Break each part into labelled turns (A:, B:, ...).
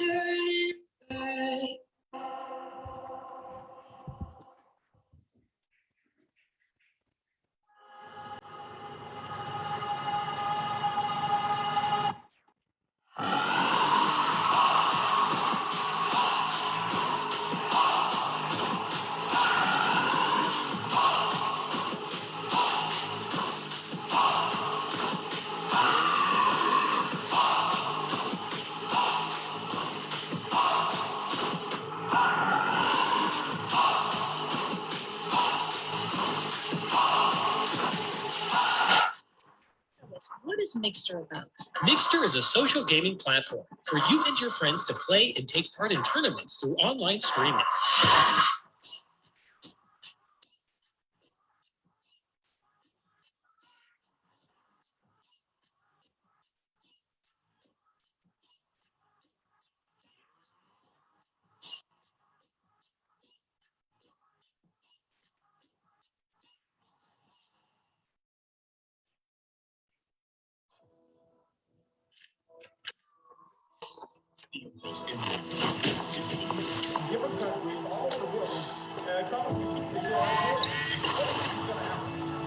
A: turning back. What is Mixer about?
B: Mixer is a social gaming platform for you and your friends to play and take part in tournaments through online streaming.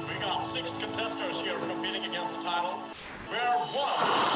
C: We got 6 contestants here competing against the title. Where one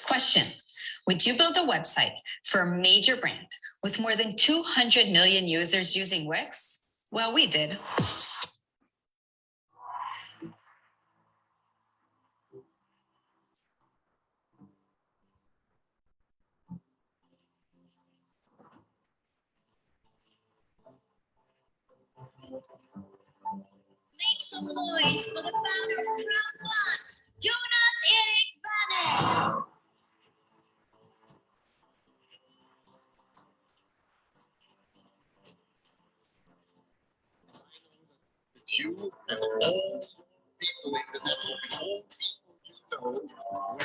D: Question: would you build a website for a major brand with more than 200 million users using Wix? Well, we did.
E: Make some noise for the founder of Round One, Jonas Erik Banner.
F: You and all people in the network, all people you know, will allow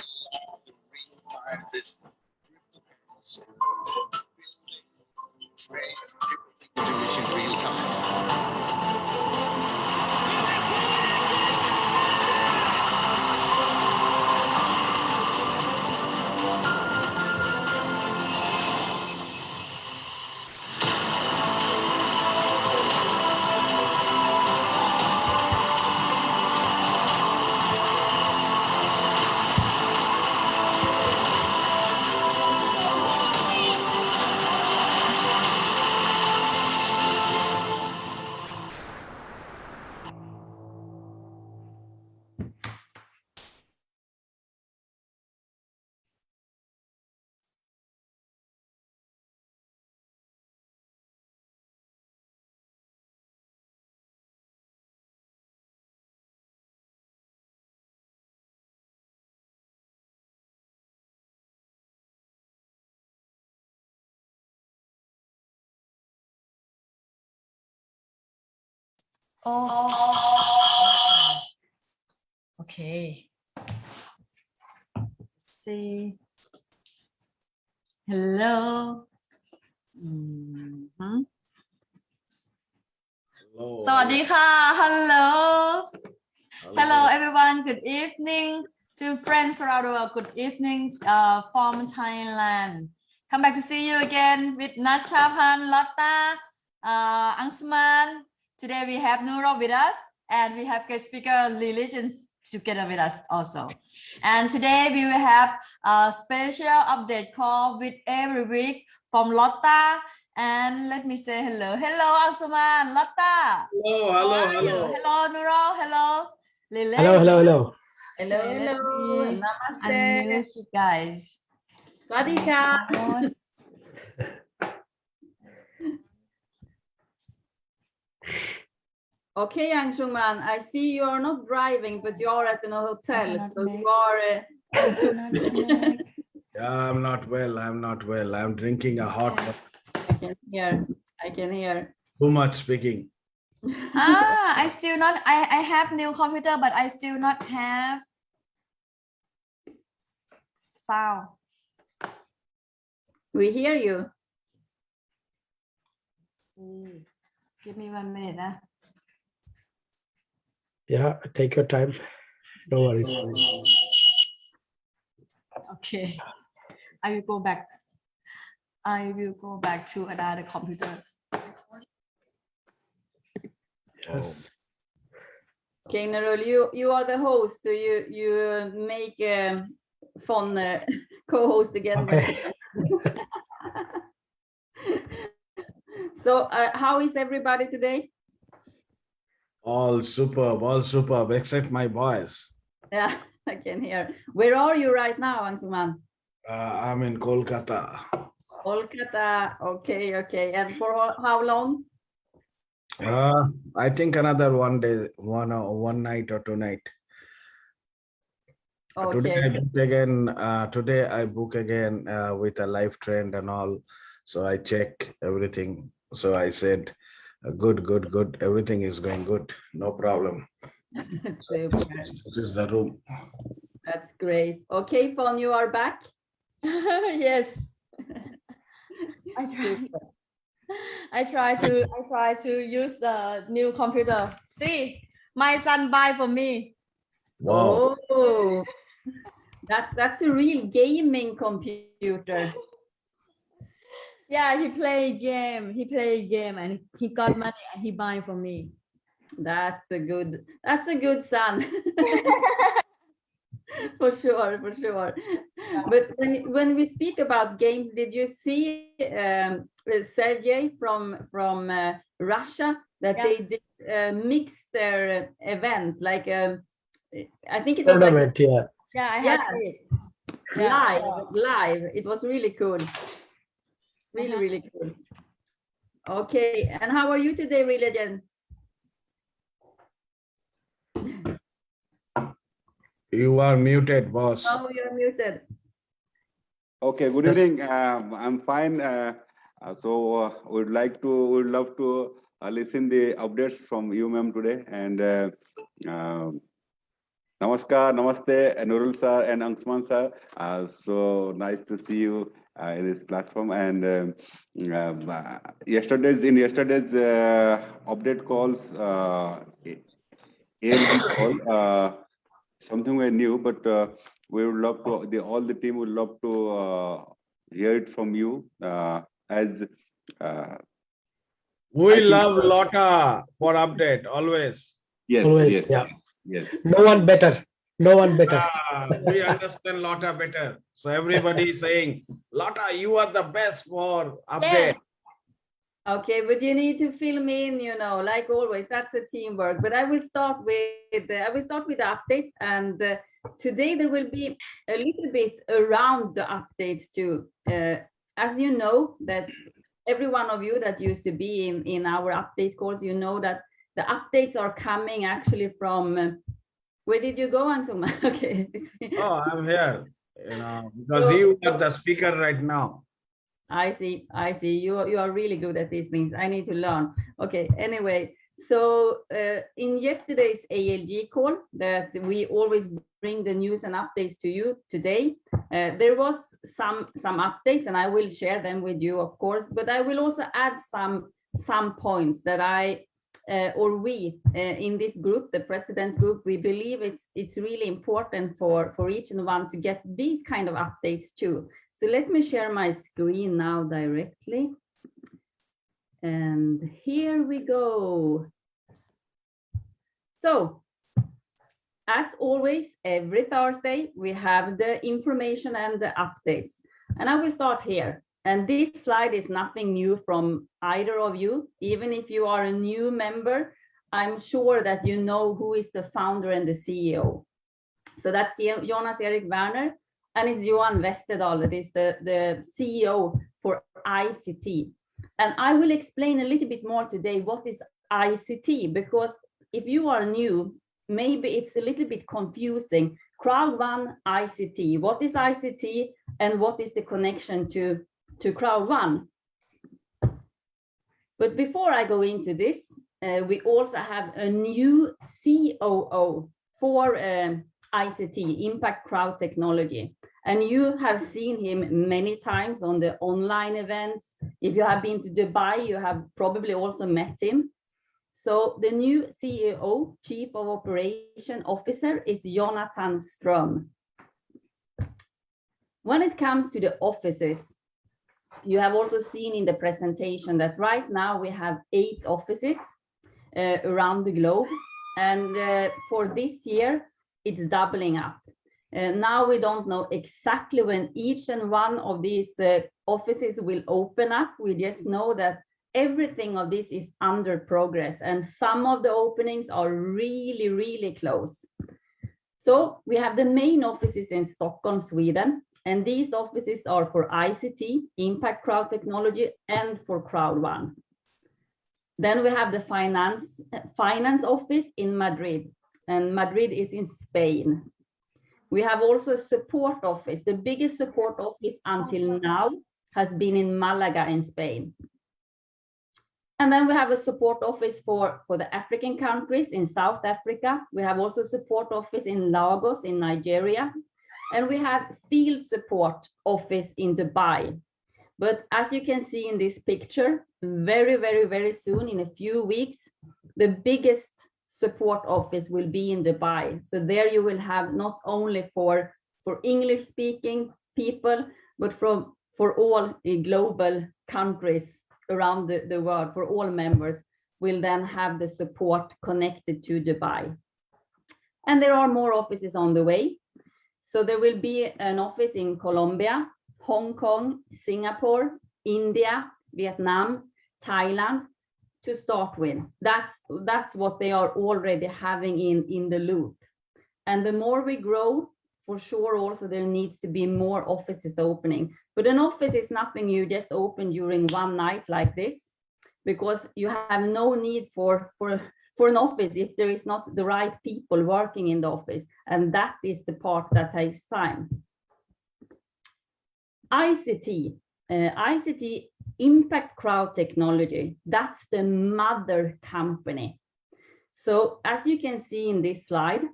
F: the real-time business. Train everything you do is in real time.
G: Okay. See. Hello. Mhm.
F: Hello.
G: สวัสดีค่ะ Hello. Hello everyone. Good evening to friends around the world. Good evening from Thailand. Come back to see you again with Nachapan, Lotta, Angsuman. Today we have Nurul with us and we have guest speaker Reallegend together with us also. And today we will have a special update call with every week from Lotta. And let me say hello. Hello, Angsuman, Lotta.
F: Hello,
G: How
F: hello,
G: are you?
F: hello.
G: Hello, Nurul. Hello. Lily.
H: Hello, hello, hello.
G: Hello,
I: Hello,
G: let
I: hello.
G: me
I: Namaste.
G: unmute you guys.
I: สวัสดีค่ะ
G: Almost.
I: Okay, Angsuman, I see you are not driving, but you are at an hotel,
G: cannot
I: so
G: make-
I: you are.
G: I cannot connect.
F: Yeah, I'm not well. I'm not well. I'm drinking a hot
G: Okay.
F: water.
I: I can hear. I can hear.
F: Too much speaking.
G: I still not. I have new computer, but I still not have sound.
I: We hear you.
G: See. Give me 1 minute.
H: Yeah, take your time. No worries.
G: Okay. I will go back. I will go back to another computer.
H: Yes.
I: Okay, Nurul, you are the host, so you make fun co-host again.
H: Okay.
I: So how is everybody today?
F: All superb, except my boys.
I: Yeah, I can hear. Where are you right now, Angsuman?
F: I'm in Kolkata.
I: Kolkata. Okay. And for how long?
F: I think another one day, one night or 2 nights. Today I
I: Okay.
F: book again. Today I book again with a live trend and all. So I check everything. So I said, good. Everything is going good. No problem.
I: Super.
F: This is the room.
I: That's great. Okay, Fon, you are back.
G: Yes. I try to use the new computer. See, my son buy for me.
F: Wow.
I: Oh, that's a real gaming computer.
G: Yeah, he play game and he got money and he buy for me.
I: That's a good son. For sure. But when we speak about games, did you see Sergey from Russia that they did mix their event like I think it was like
H: Tournament, yeah.
G: Yeah, I have seen it. Yeah.
I: live. It was really cool. Really cool. Okay, and how are you today, Reallegend?
F: You are muted, boss.
I: Oh, you're muted.
J: Okay, good evening. I'm fine. Would love to listen the updates from you, ma'am, today. And namaskar, namaste, Nurul sir and Angsuman sir. So nice to see you in this platform. And yesterday's update calls, ALB call, something I knew, but we would love to. All the team would love to hear it from you. As
F: We
J: I think-
F: love Lotta for update always.
J: yes,
H: Always,
J: yes,
H: yeah.
J: yes.
H: No one better. No one better.
F: We understand Lotta better. So everybody is saying, Lotta, you are the best for update.
G: Yes.
I: Okay, but you need to fill me in, like always. That's a teamwork. But I will start with the updates, and today there will be a little bit around the updates too. As you know, that every one of you that used to be in our update calls, you know that the updates are coming actually from. Where did you go, Angsuman? Okay.
F: Oh, I'm here. Because you are the speaker right now.
I: I see. You are really good at these things. I need to learn. Okay. Anyway, So in yesterday's ALG call that we always bring the news and updates to you today, there was some updates, and I will share them with you, of course, but I will also add some points that I or we in this group, the president group, we believe it's really important for each and one to get these kind of updates too. So let me share my screen now directly. And here we go. So, as always, every Thursday, we have the information and the updates. And I will start here. And this slide is nothing new from either of you. Even if you are a new member, I'm sure that you know who is the founder and the CEO. So that's Jonas Erik Werner, and it's Johan Westerdal, that is the CEO for ICT. And I will explain a little bit more today what is ICT, because if you are new, maybe it's a little bit confusing. Crowd1, ICT, what is ICT and what is the connection to Crowd1? But before I go into this, we also have a new COO for ICT, Impact Crowd Technology. And you have seen him many times on the online events. If you have been to Dubai, you have probably also met him. So the new CEO, Chief of Operation Officer, is Jonathan Ström. When it comes to the offices, you have also seen in the presentation that right now we have 8 offices around the globe. And for this year, it's doubling up. Now we don't know exactly when each and one of these offices will open up. We just know that everything of this is under progress, and some of the openings are really, really close. So we have the main offices in Stockholm, Sweden, and these offices are for ICT, Impact Crowd Technology, and for Crowd1. Then we have the finance office in Madrid, and Madrid is in Spain. We have also a support office. The biggest support office until now has been in Malaga in Spain. And then we have a support office for the African countries in South Africa. We have also a support office in Lagos in Nigeria. And we have field support office in Dubai. But as you can see in this picture, very, very, very soon, in a few weeks, the biggest support office will be in Dubai. So there you will have not only for English speaking people, but for all global countries around the world, for all members, will then have the support connected to Dubai. And there are more offices on the way. So there will be an office in Colombia, Hong Kong, Singapore, India, Vietnam, Thailand, to start with. That's what they are already having in the loop. And the more we grow, for sure also there needs to be more offices opening. But an office is nothing you just open during one night like this, because you have no need for an office if there is not the right people working in the office. And that is the part that takes time. ICT, Impact Crowd Technology, that's the mother company. So as you can see in this slide,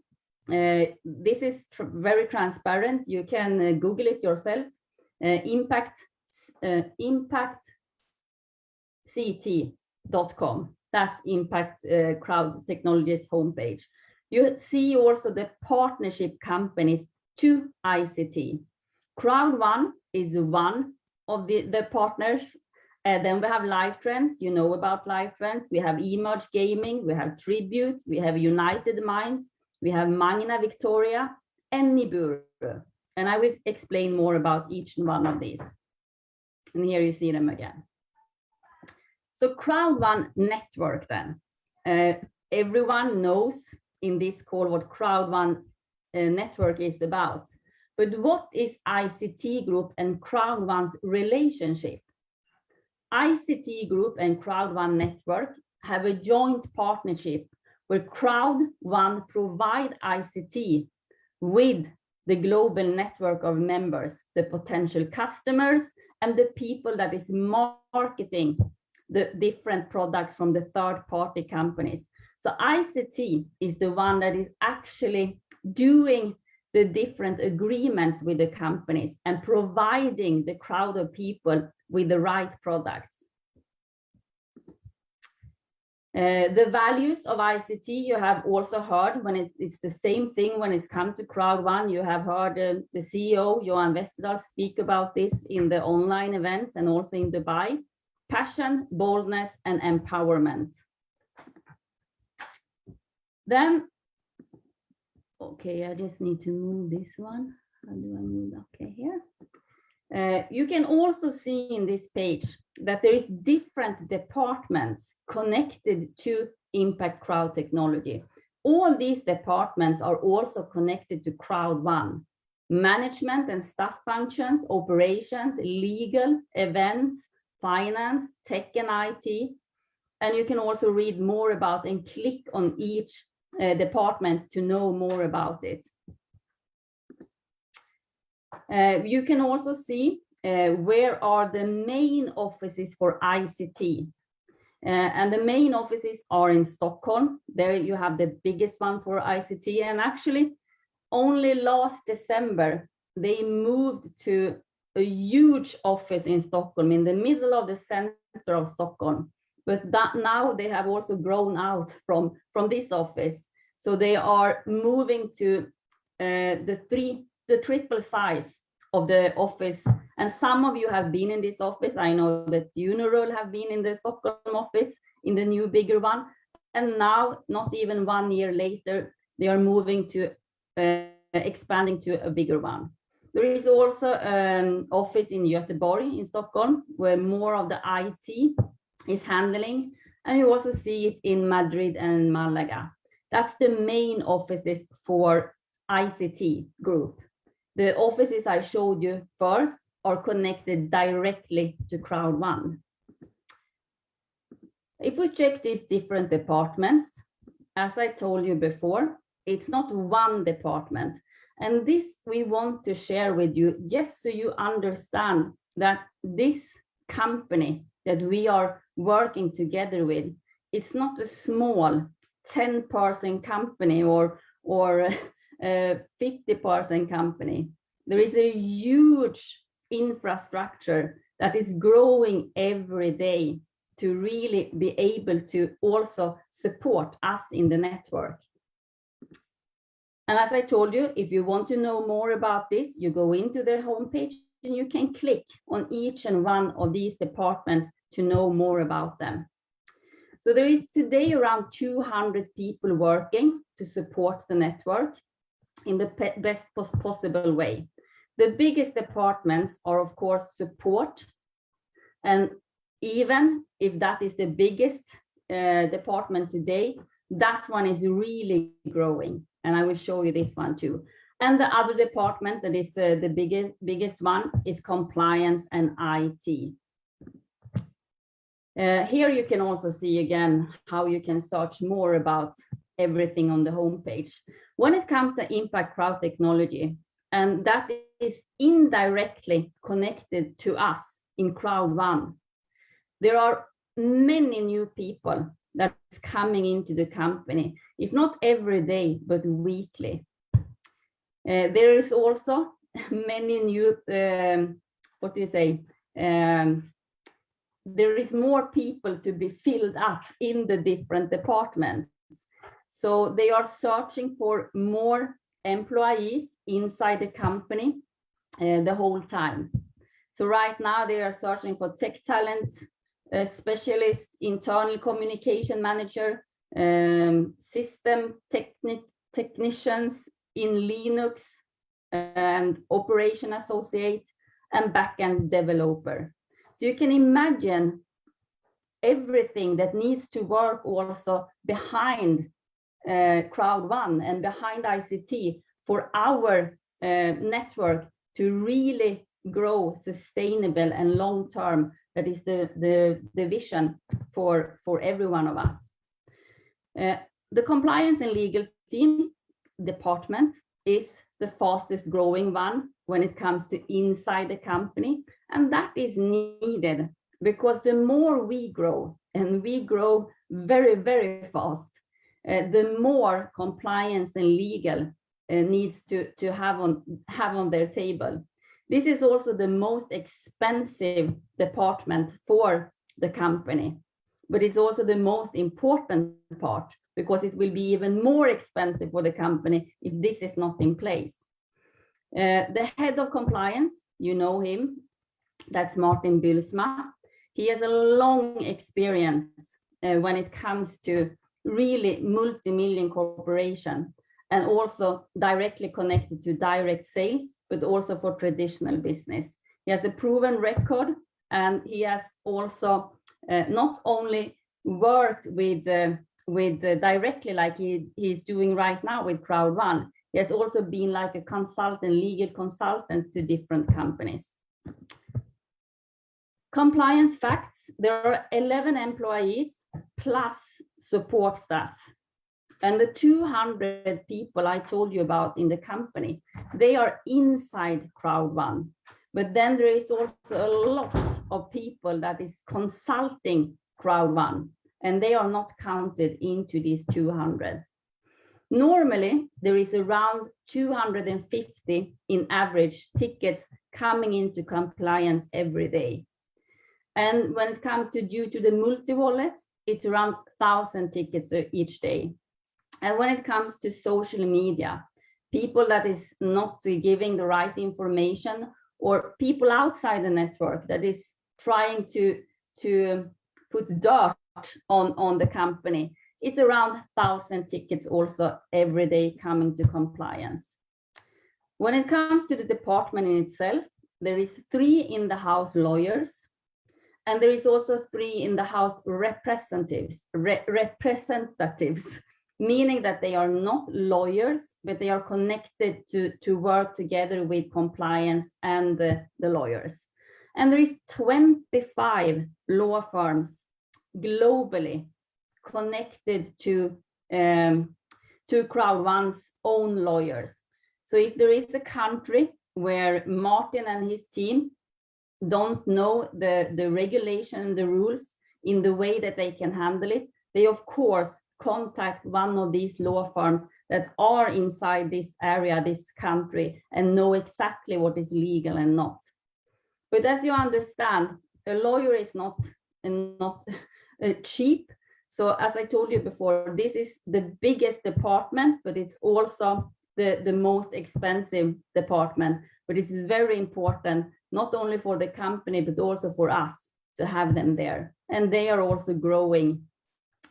I: this is very transparent. You can Google it yourself. ImpactCT.com. That's Impact Crowd Technologies homepage. You see also the partnership companies to ICT. Crowd1 is one of the partners. Then we have Live Trends. You know about Live Trends. We have Emerge Gaming. We have Tribute. We have United Minds. We have Magna Victoria and Nibur. And I will explain more about each one of these. And here you see them again. So Crowd1 network then. Everyone knows in this call what Crowd1 network is about. But what is ICT Group and Crowd1's relationship? ICT Group and Crowd1 network have a joint partnership where Crowd1 provide ICT with the global network of members, the potential customers, and the people that is marketing the different products from the third-party companies. So ICT is the one that is actually doing the different agreements with the companies and providing the crowd of people with the right products. The values of ICT you have also heard when it's the same thing when it's come to crowd one. You have heard the CEO, Johan Westerdahl, speak about this in the online events and also in Dubai. Passion, boldness, and empowerment. Then, okay, I just need to move this one. How do I move? Okay, here. You can also see in this page that there is different departments connected to Impact Crowd Technology. All these departments are also connected to Crowd One. Management and staff functions, operations, legal, events, finance, tech and IT. And you can also read more about and click on each department to know more about it. You can also see where are the main offices for ICT. And the main offices are in Stockholm. There you have the biggest one for ICT. And actually, only last December, they moved to a huge office in Stockholm, in the middle of the center of Stockholm. But that now they have also grown out from this office. So they are moving to the triple size of the office. And some of you have been in this office. I know that you, Nurul, have been in the Stockholm office, in the new bigger one. And now, not even 1 year later, they are moving to expanding to a bigger one. There is also an office in Göteborg in Stockholm, where more of the IT is handling. And you also see it in Madrid and Malaga. That's the main offices for ICT group. The offices I showed you first are connected directly to Crowd One. If we check these different departments, as I told you before, it's not one department. And this we want to share with you, just so you understand that this company that we are working together with, it's not a small 10-person company or 50-person company. There is a huge infrastructure that is growing every day to really be able to also support us in the network. And as I told you, if you want to know more about this, you go into their homepage and you can click on each and one of these departments to know more about them. So there is today around 200 people working to support the network in the best possible way. The biggest departments are, of course, support. And even if that is the biggest department today, that one is really growing. And I will show you this one too. And the other department that is the biggest one is compliance and IT. Here you can also see again how you can search more about everything on the homepage. When it comes to Impact Crowd Technology, and that is indirectly connected to us in Crowd One, there are many new people that's coming into the company, if not every day, but weekly. There is also many new, what do you say? There is more people to be filled up in the different departments. So they are searching for more employees inside the company the whole time. So right now they are searching for tech talent, specialist, internal communication manager, system technicians in Linux, and operation associate, and backend developer. So you can imagine everything that needs to work also behind Crowd One and behind ICT for our network to really grow sustainable and long-term. That is the vision for every one of us. The compliance and legal team department is the fastest growing one when it comes to inside the company, and that is needed because the more we grow, and we grow very, very fast, the more compliance and legal needs to have on their table. This is also the most expensive department for the company, but it's also the most important part, because it will be even more expensive for the company if this is not in place. The head of compliance, you know him, that's Martin Bylsma. He has a long experience when it comes to really multi-million corporation, and also directly connected to direct sales, but also for traditional business. He has a proven record, and he has also not only worked with directly like he's doing right now with Crowd1. He has also been like a consultant, legal consultant to different companies. Compliance facts: there are 11 employees plus support staff. And the 200 people I told you about in the company, they are inside Crowd1. But then there is also a lot of people that is consulting Crowd1, and they are not counted into these 200. Normally, there is around 250 in average tickets coming into compliance every day. And when it comes to due to the multi-wallet, it's around 1,000 tickets each day. And when it comes to social media, people that is not giving the right information, or people outside the network that is trying to put dirt on the company, it's around 1,000 tickets also every day coming to compliance. When it comes to the department in itself, there is 3 in-the-house lawyers, and there is also 3 in-the-house representatives, meaning that they are not lawyers, but they are connected to work together with compliance and the lawyers. And there is 25 law firms globally connected to Crowd1's own lawyers. So if there is a country where Martin and his team don't know the regulation, the rules in the way that they can handle it, they of course contact one of these law firms that are inside this area, this country, and know exactly what is legal and not. But as you understand, a lawyer is not cheap. So as I told you before, this is the biggest department, but it's also the most expensive department. But it's very important, not only for the company, but also for us to have them there. And they are also growing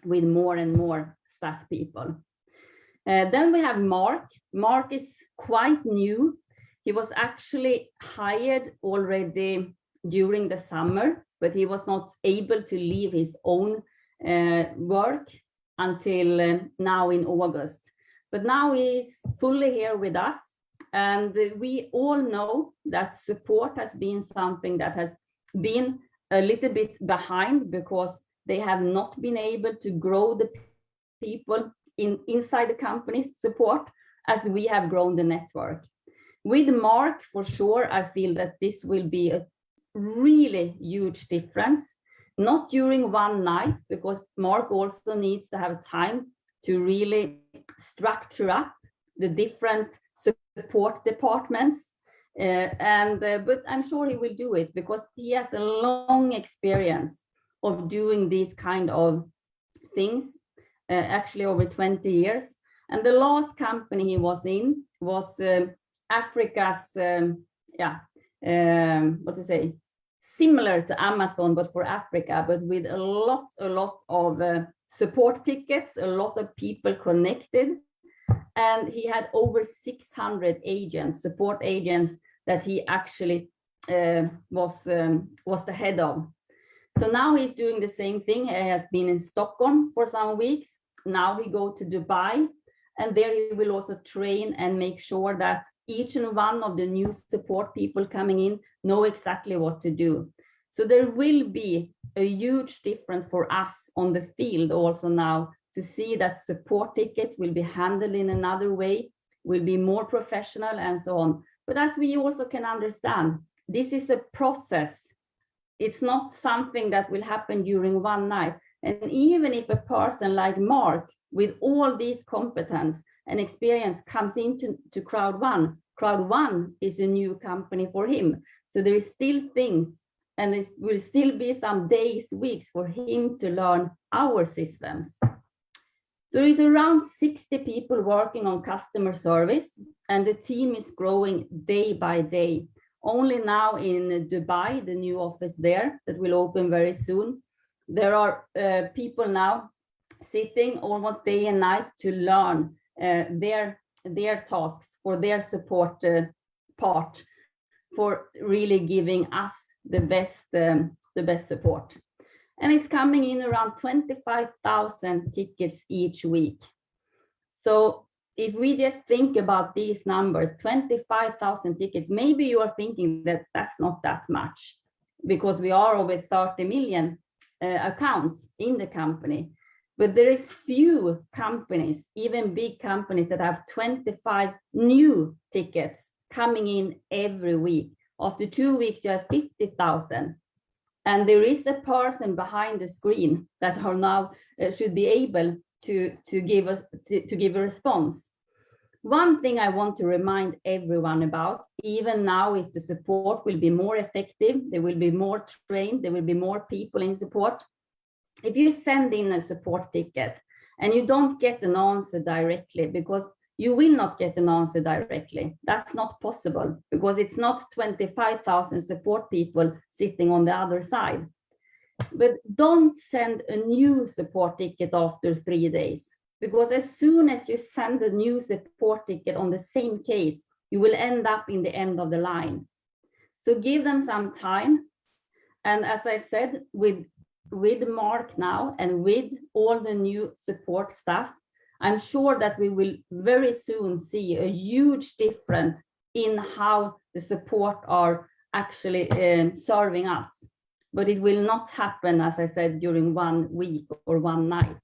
I: with more and more staff people. Then we have Mark. Mark is quite new. He was actually hired already during the summer, but he was not able to leave his own work until now in August. But now he's fully here with us. And we all know that support has been something that has been a little bit behind, because they have not been able to grow the people inside the company's support as we have grown the network. With Mark, for sure, I feel that this will be a really huge difference, not during one night, because Mark also needs to have time to really structure up the different support departments. But I'm sure he will do it, because he has a long experience of doing these kind of things, actually over 20 years. And the last company he was in was Africa's, similar to Amazon, but for Africa, but with a lot of support tickets, a lot of people connected. And he had over 600 agents, support agents, that he actually was the head of. So now he's doing the same thing. He has been in Stockholm for some weeks. Now he go to Dubai, and there he will also train and make sure that each and one of the new support people coming in know exactly what to do. So there will be a huge difference for us on the field also now, to see that support tickets will be handled in another way, will be more professional and so on. But as we also can understand, this is a process It's not something that will happen during one night. And even if a person like Mark, with all these competence and experience, comes into Crowd One is a new company for him. So there is still things, and there will still be some days, weeks for him to learn our systems. There is around 60 people working on customer service, and the team is growing day by day. Only now in Dubai, the new office there that will open very soon, there are people now sitting almost day and night to learn their tasks for their support part, for really giving us the best support. And it's coming in around 25,000 tickets each week. So if we just think about these numbers, 25,000 tickets, maybe you are thinking that that's not that much, because we are over 30 million accounts in the company. But there is few companies, even big companies, that have 25 new tickets coming in every week. After 2 weeks, you have 50,000. And there is a person behind the screen that are now should be able to give a response. One thing I want to remind everyone about, even now, if the support will be more effective, there will be more trained, there will be more people in support. If you send in a support ticket and you don't get an answer directly, because you will not get an answer directly, that's not possible, because it's not 25,000 support people sitting on the other side. But don't send a new support ticket after 3 days, because as soon as you send a new support ticket on the same case, you will end up in the end of the line. So give them some time. And as I said, with Mark now and with all the new support staff, I'm sure that we will very soon see a huge difference in how the support are actually serving us. But it will not happen, as I said, during 1 week or one night.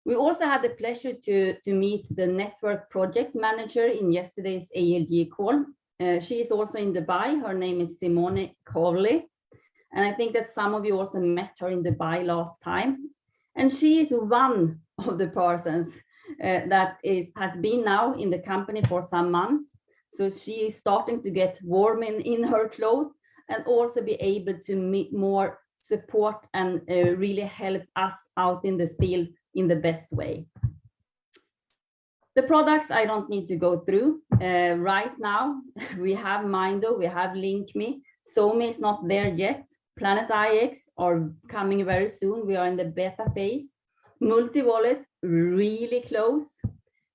I: We also had the pleasure to meet the network project manager in yesterday's ALG call. She is also in Dubai. Her name is Simone Cowley. And I think that some of you also met her in Dubai last time. And she is one of the persons that has been now in the company for some months. So she is starting to get warm in her clothes and also be able to meet more support and really help us out in the field in the best way. The products I don't need to go through. Right now, we have Mindo, we have LinkMe. SoMe is not there yet. Planet IX are coming very soon. We are in the beta phase. Multi-wallet, really close.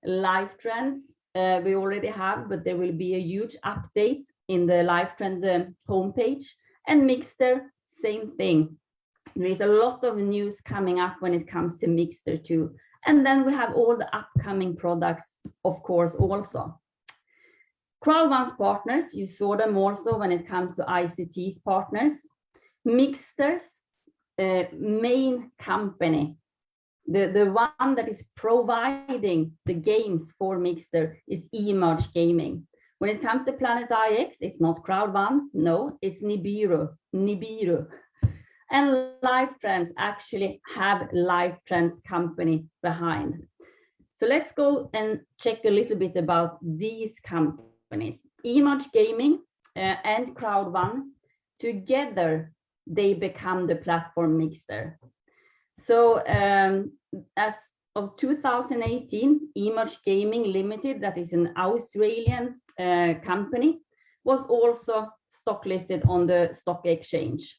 I: Life Trends, we already have, but there will be a huge update in the Life Trend homepage. And Mixter, same thing. There is a lot of news coming up when it comes to Mixter too. And then we have all the upcoming products, of course, also. Crowd1's partners, you saw them also when it comes to ICT's partners. Mixter's main company, the one that is providing the games for Mixter, is Emerge Gaming. When it comes to Planet IX, it's not Crowd1, no, it's Nibiru. And Life Trends actually have Life Trends company behind. So let's go and check a little bit about these companies. Emerge Gaming and Crowd1, together they become the platform Mixter. So as of 2018, Emerge Gaming Limited, that is an Australian company, was also stock listed on the stock exchange.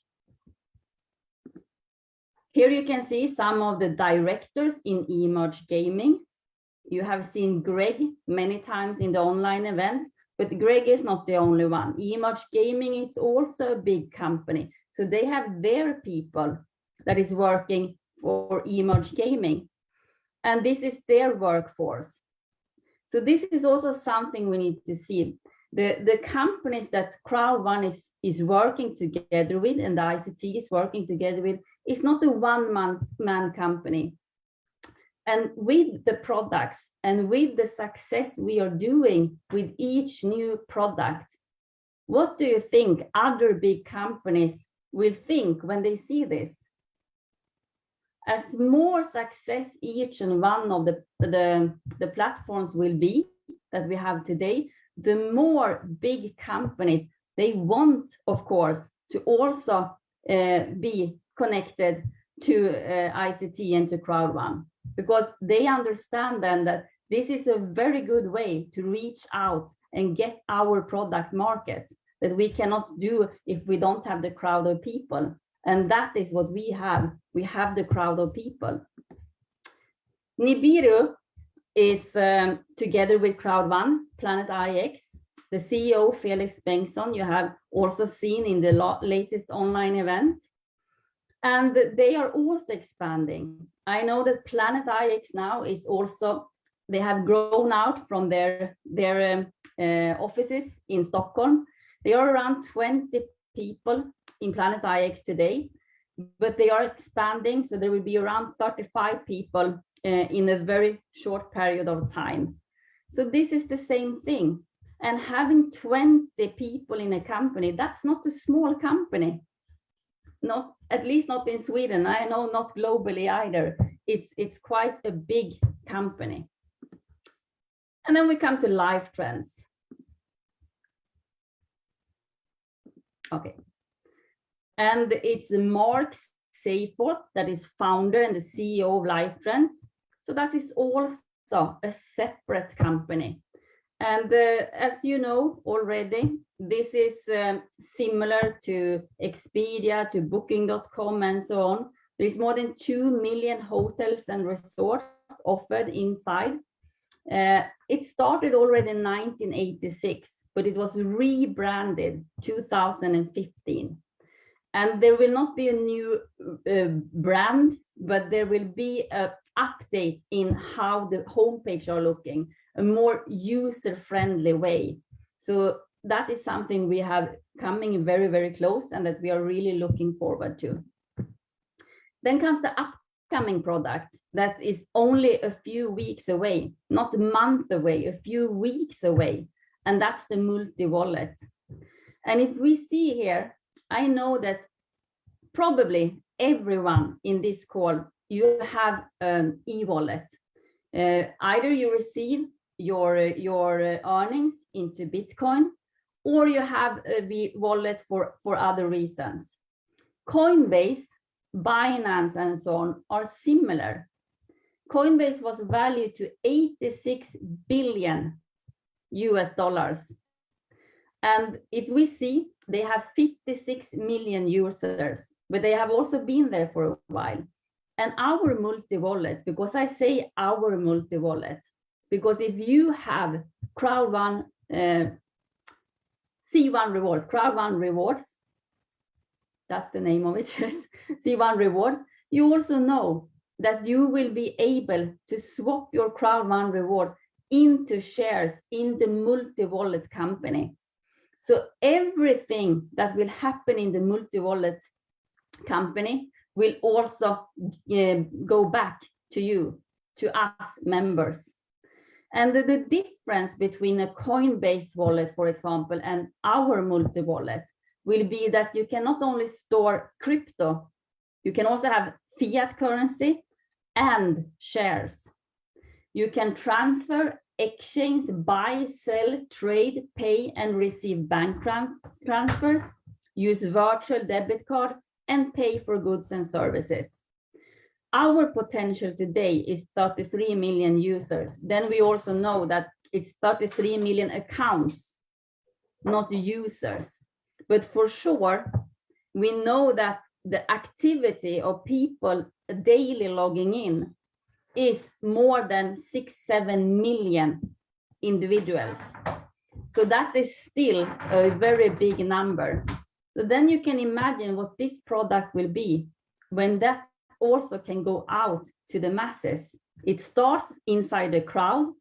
I: Here you can see some of the directors in Emerge Gaming. You have seen Greg many times in the online events, but Greg is not the only one. Emerge Gaming is also a big company. So they have their people that is working for Emerge Gaming. And this is their workforce. So this is also something we need to see. The companies that Crowd1 is working together with and the ICT is working together with is not a one-man company. And with the products and with the success we are doing with each new product, what do you think other big companies will think when they see this. As more success each and one of the platforms will be that we have today, the more big companies, they want, of course, to also be connected to ICT and to Crowd1, because they understand then that this is a very good way to reach out and get our product market that we cannot do if we don't have the crowd of people. And that is what we have. We have the crowd of people. Nibiru is together with Crowd1, Planet IX, the CEO, Felix Bengtsson, you have also seen in the latest online event. And they are also expanding. I know that Planet IX now is also, they have grown out from their offices in Stockholm. They are around 20 people in Planet IX today, but they are expanding. So there will be around 35 people in a very short period of time. So this is the same thing. And having 20 people in a company, that's not a small company. Not, at least not in Sweden. I know not globally either. It's quite a big company. And then we come to life trends. Okay. And it's Mark Seyforth that is founder and the CEO of Life Trends. So that is also a separate company. And as you know already, this is similar to Expedia, to Booking.com and so on. There's more than 2 million hotels and resorts offered inside. It started already in 1986, but it was rebranded 2015. And there will not be a new brand, but there will be an update in how the homepage are looking, a more user-friendly way. So that is something we have coming very, very close and that we are really looking forward to. Then comes the upcoming product that is only a few weeks away, not a month away, a few weeks away, and that's the multi-wallet. And if we see here, I know that probably everyone in this call, you have an e-wallet. Either you receive your earnings into Bitcoin, or you have a wallet for other reasons. Coinbase, Binance, and so on are similar. Coinbase was valued to $86 billion US. And if we see, they have 56 million users, but they have also been there for a while. And our multi-wallet, because I say our multi-wallet, because if you have Crowd1, C1 Rewards, Crowd1 Rewards, that's the name of it, yes, C1 Rewards, you also know that you will be able to swap your Crowd1 Rewards into shares in the multi-wallet company. So everything that will happen in the multi-wallet company will also go back to you, to us members. And the difference between a Coinbase wallet, for example, and our multi-wallet will be that you can not only store crypto, you can also have fiat currency and shares. You can transfer, exchange, buy, sell, trade, pay, and receive bank transfers, use virtual debit card, and pay for goods and services. Our potential today is 33 million users. Then we also know that it's 33 million accounts, not users. But for sure, we know that the activity of people daily logging in is more than 6-7 million individuals. So that is still a very big number. So then you can imagine what this product will be when that also can go out to the masses. It starts inside the crowd,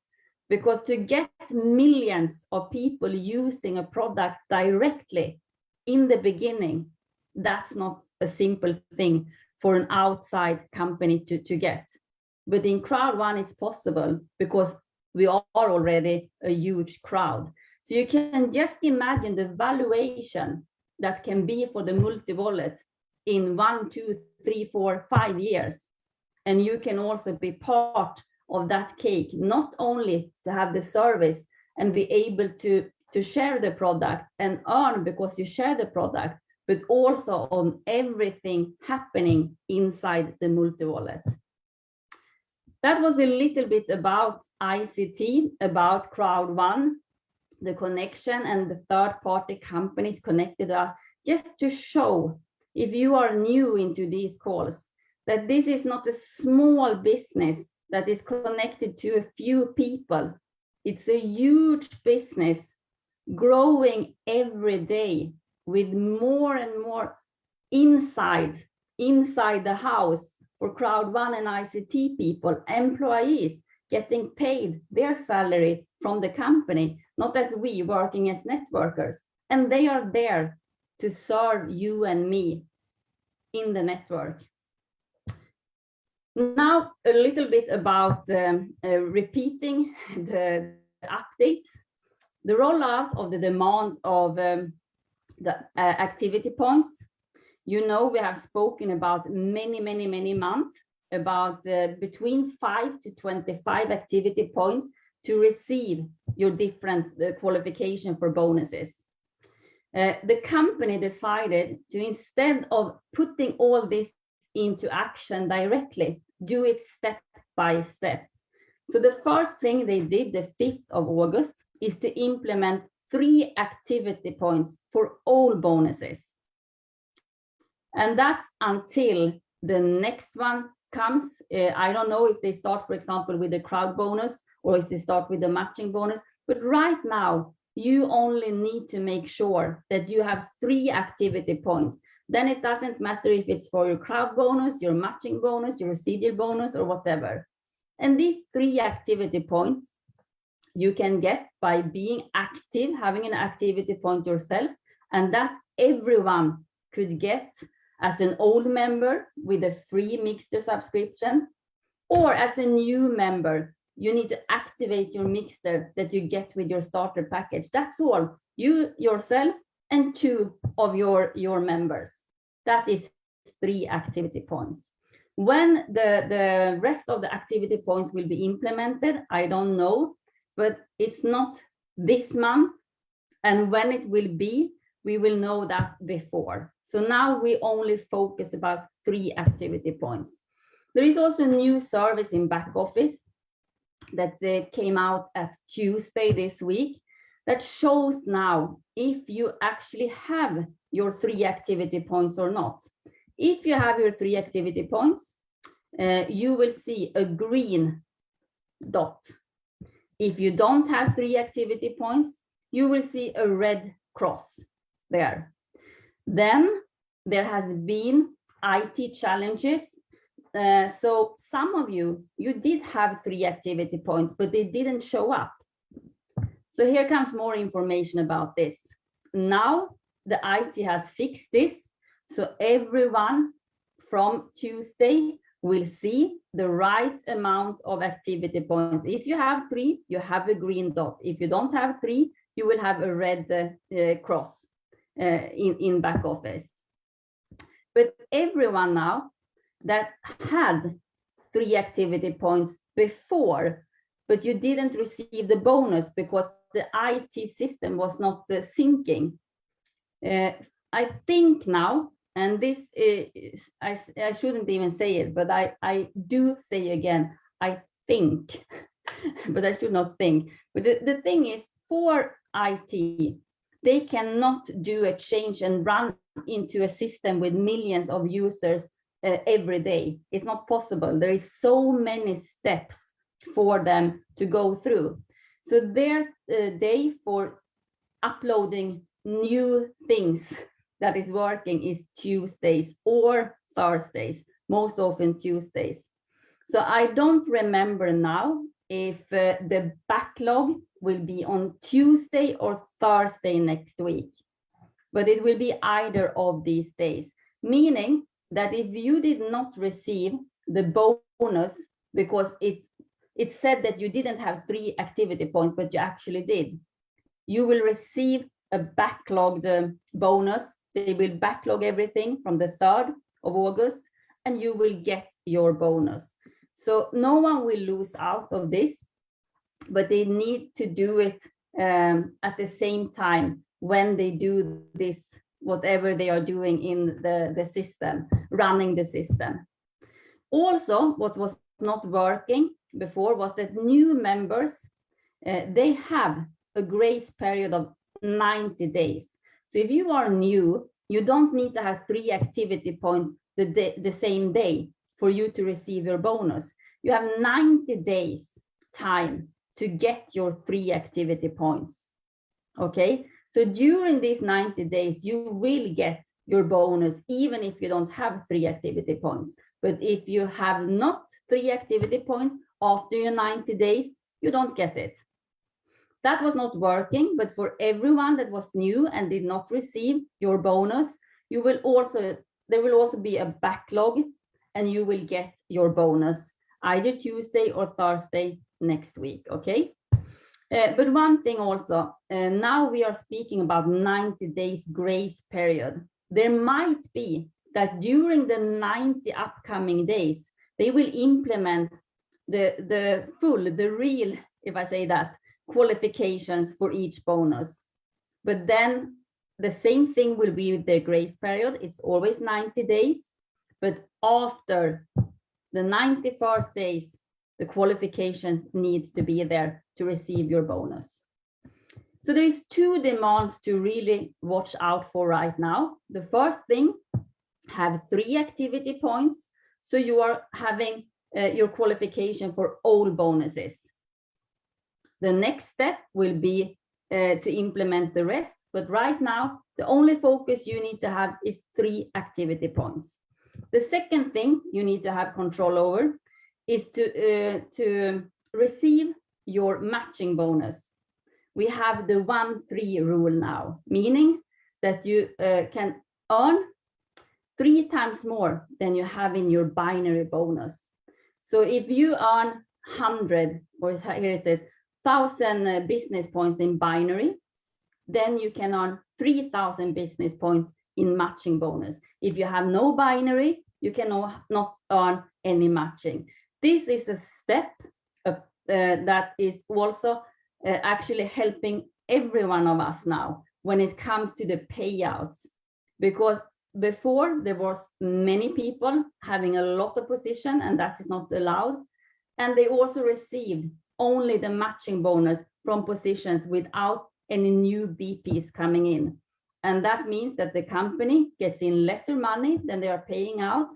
I: because to get millions of people using a product directly in the beginning, that's not a simple thing for an outside company to get. But in Crowd1, it's possible because we are already a huge crowd. So you can just imagine the valuation that can be for the multi-wallet in 1, 2, 3, 4, 5 years. And you can also be part of that cake, not only to have the service and be able to share the product and earn because you share the product, but also on everything happening inside the multi-wallet. That was a little bit about ICT, about Crowd1, the connection and the third-party companies connected to us, just to show, if you are new into these calls, that this is not a small business that is connected to a few people. It's a huge business growing every day with more and more inside the house for Crowd1 and ICT people, employees getting paid their salary from the company, not as we working as networkers. And they are there to serve you and me in the network. Now, a little bit about repeating the updates. The rollout of the demand of the activity points. You know, we have spoken about many months about between 5 to 25 activity points to receive your different qualification for bonuses. The company decided to, instead of putting all this into action directly, do it step by step. So the first thing they did the 5th of August is to implement 3 activity points for all bonuses. And that's until the next one comes. I don't know if they start, for example, with the crowd bonus or if they start with the matching bonus, but right now you only need to make sure that you have 3 activity points. Then it doesn't matter if it's for your crowd bonus, your matching bonus, your residual bonus, or whatever. And these 3 activity points you can get by being active, having an activity point yourself, and that everyone could get as an old member with a free Mixter subscription, or as a new member, you need to activate your Mixter that you get with your starter package. That's all. You yourself and 2 of your members. That is 3 activity points. When the rest of the activity points will be implemented, I don't know, but it's not this month. And when it will be, we will know that before. So now we only focus about 3 activity points. There is also a new service in back office that came out at Tuesday this week that shows now if you actually have your 3 activity points or not. If you have your 3 activity points, you will see a green dot. If you don't have 3 activity points, you will see a red cross there. Then there has been IT challenges. So some of you did have 3 activity points, but they didn't show up. So here comes more information about this. Now the IT has fixed this. So everyone from Tuesday will see the right amount of activity points. If you have 3, you have a green dot. If you don't have 3, you will have a red cross in back office. But everyone now that had 3 activity points before, but you didn't receive the bonus because the IT system was not syncing. I think now, and this is, I shouldn't even say it, but I do say again, I think, but I should not think. But the thing is, for IT, they cannot do a change and run into a system with millions of users every day. It's not possible. There is so many steps for them to go through. So their day for uploading new things that is working is Tuesdays or Thursdays, most often Tuesdays. So I don't remember now if the backlog will be on Tuesday or Thursday next week, but it will be either of these days, meaning that if you did not receive the bonus because it said that you didn't have 3 activity points, but you actually did, you will receive a backlogged bonus They will backlog everything from the 3rd of August, and you will get your bonus. So no one will lose out of this, but they need to do it at the same time when they do this, whatever they are doing in the system, running the system. Also, what was not working before was that new members, they have a grace period of 90 days. So if you are new, you don't need to have 3 activity points the same day for you to receive your bonus. You have 90 days time to get your 3 activity points. Okay, so during these 90 days, you will get your bonus, even if you don't have 3 activity points. But if you have not 3 activity points after your 90 days, you don't get it. That was not working, but for everyone that was new and did not receive your bonus, there will also be a backlog, and you will get your bonus either Tuesday or Thursday next week, okay? But one thing also, now we are speaking about 90 days grace period. There might be that during the 90 upcoming days, they will implement the real, if I say that, qualifications for each bonus. But then the same thing will be with the grace period. It's always 90 days, but after the 91st days, the qualifications needs to be there to receive your bonus. So there is 2 demands to really watch out for right now. The first thing, have 3 activity points. So you are having your qualification for all bonuses. The next step will be to implement the rest. But right now, the only focus you need to have is 3 activity points. The second thing you need to have control over is to receive your matching bonus. We have the 1-3 rule now, meaning that you can earn 3 times more than you have in your binary bonus. So if you earn 100, or here it says 1,000 business points in binary, then you can earn 3,000 business points in matching bonus. If you have no binary, you cannot earn any matching. This is a step that is also actually helping every one of us now when it comes to the payouts, because before there was many people having a lot of position and that is not allowed, and they also received only the matching bonus from positions without any new BPs coming in. And that means that the company gets in lesser money than they are paying out,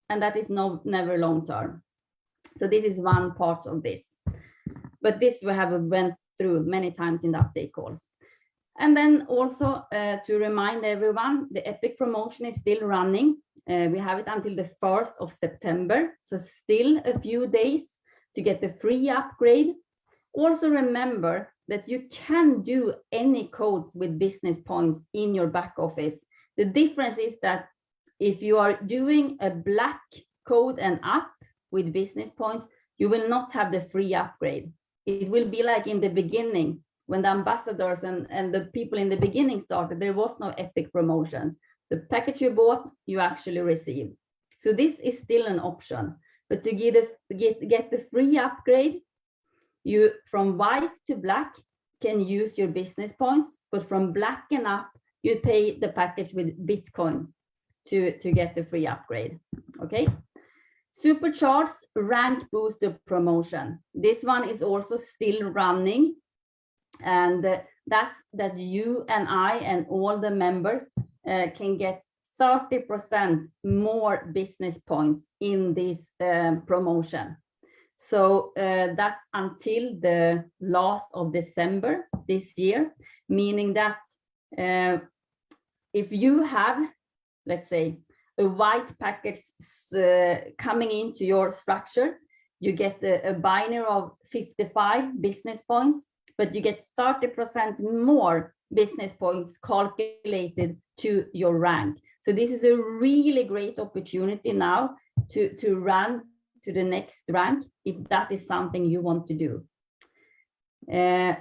I: and that is never long term. So this is one part of this. But this we have went through many times in the update calls. And then also to remind everyone, the Epic promotion is still running. We have it until the 1st of September. So still a few days to get the free upgrade. Also remember that you can do any codes with business points in your back office. The difference is that if you are doing a black code and up with business points, you will not have the free upgrade. It will be like in the beginning, when the ambassadors and the people in the beginning started, there was no Epic promotions. The package you bought, you actually received. So this is still an option. But to get the free upgrade, you from white to black can use your business points, but from black and up, you pay the package with Bitcoin to get the free upgrade. Okay. Supercharged rank booster promotion. This one is also still running, and that's that you and I and all the members can get 30% more business points in this promotion. So that's until the last of December this year, meaning that if you have, let's say, a white package coming into your structure, you get a binary of 55 business points, but you get 30% more business points calculated to your rank. So this is a really great opportunity now to run to the next rank if that is something you want to do.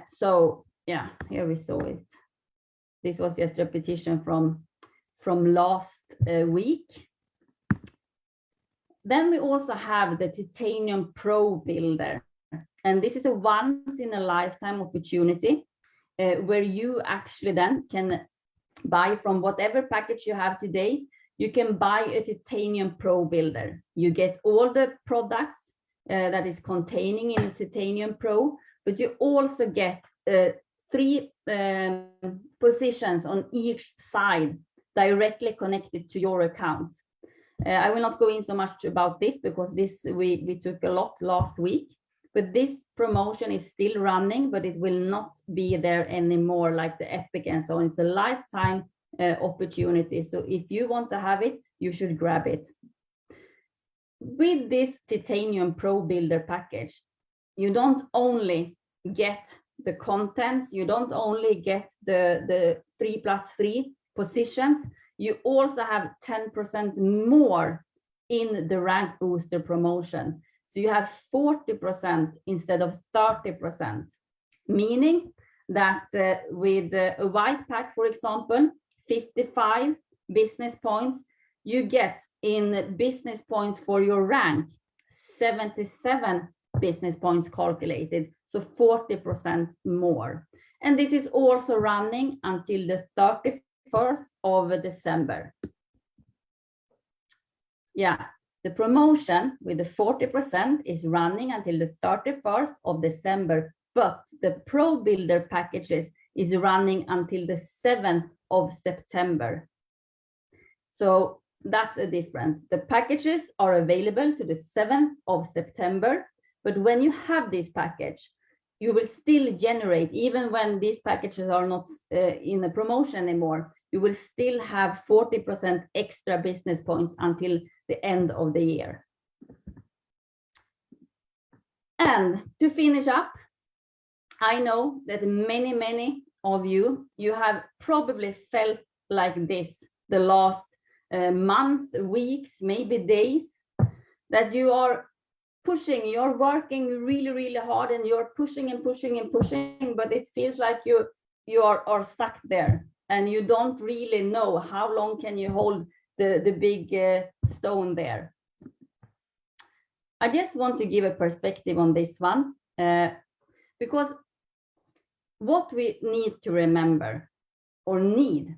I: So yeah, here we saw it. This was just repetition from from last week. Then we also have the Titanium Pro Builder. And this is a once in a lifetime opportunity where you actually then can buy from whatever package you have today. You can buy a Titanium Pro Builder. You get all the products that is containing in the Titanium Pro, but you also get 3 positions on each side directly connected to your account. I will not go in so much about this because this we took a lot last week, but this promotion is still running, but it will not be there anymore like the Epic and so on. It's a lifetime opportunity. So if you want to have it, you should grab it. With this Titanium Pro Builder package, you don't only get the contents, you don't only get the 3+3 positions, you also have 10% more in the rank booster promotion. So you have 40% instead of 30%, meaning that with a white pack, for example, 55 business points, you get in business points for your rank, 77 business points calculated, so 40% more. And this is also running until the 31st of December. Yeah, the promotion with the 40% is running until the 31st of December, but the Pro Builder packages is running until the 7th of September. So that's a difference. The packages are available to the 7th of September, but when you have this package, you will still generate, even when these packages are not in the promotion anymore, you will still have 40% extra business points until the end of the year. And to finish up, I know that many of you have probably felt like this the last month, weeks, maybe days, that you are pushing, you're working really hard and you're pushing and pushing, but it feels like you are stuck there and you don't really know how long can you hold the big stone there. I just want to give a perspective on this one, because what we need to remember or need,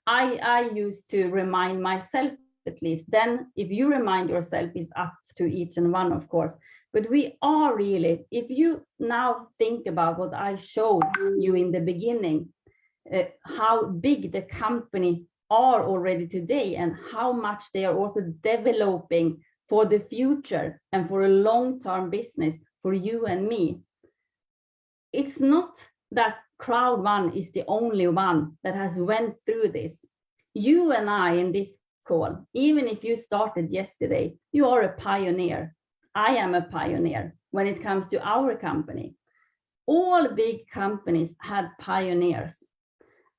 I: I used to remind myself at least, then if you remind yourself, is up to each and one, of course. But we are really, if you now think about what I showed you in the beginning, how big the company are already today and how much they are also developing for the future and for a long-term business for you and me. It's not that Crowd One is the only one that has went through this. You and I in this call, even if you started yesterday, you are a pioneer. I am a pioneer when it comes to our company. All big companies had pioneers.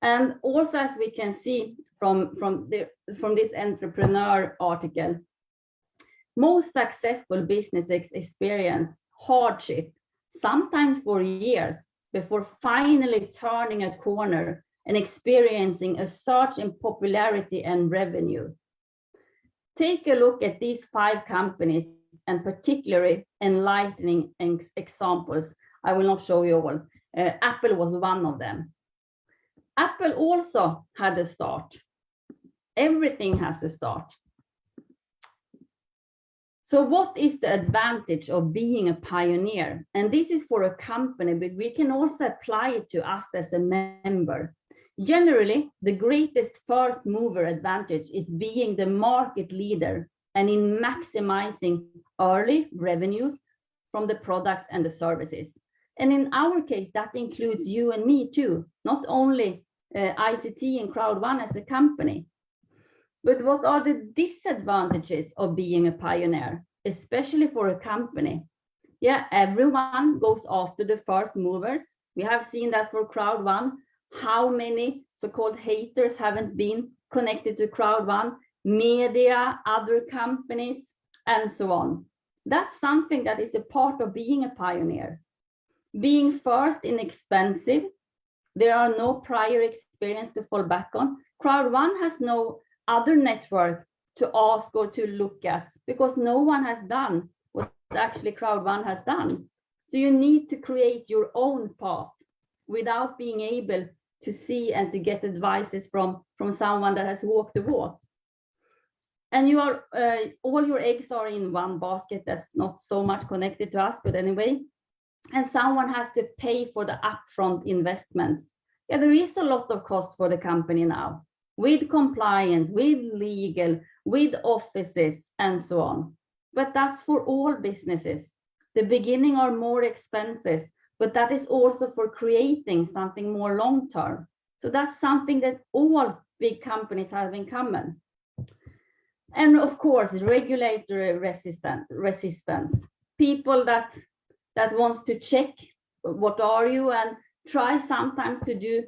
I: And also, as we can see from this entrepreneur article, most successful businesses experience hardship, sometimes for years, before finally turning a corner and experiencing a surge in popularity and revenue. Take a look at these 5 companies and particularly enlightening examples. I will not show you all. Apple was one of them. Apple also had a start. Everything has a start. So what is the advantage of being a pioneer? And this is for a company, but we can also apply it to us as a member. Generally, the greatest first mover advantage is being the market leader and in maximizing early revenues from the products and the services. And in our case, that includes you and me too, not only ICT and Crowd One as a company. But what are the disadvantages of being a pioneer, especially for a company? Yeah, everyone goes after the first movers. We have seen that for Crowd One. How many so-called haters haven't been connected to Crowd One? Media, other companies, and so on. That's something that is a part of being a pioneer. Being first, inexpensive, There are no prior experience to fall back on. Crowd one has no other network to ask or to look at because no one has done what actually crowd one has done. So you need to create your own path without being able to see and to get advices from someone that has walked the walk. And you are all your eggs are in one basket. That's not so much connected to us, but anyway. And someone has to pay for the upfront investments. Yeah, there is a lot of cost for the company now, with compliance, with legal, with offices, and so on. But that's for all businesses. The beginning are more expenses, but that is also for creating something more long-term. So that's something that all big companies have in common. And of course, regulatory resistance. People that wants to check what are you and try sometimes to do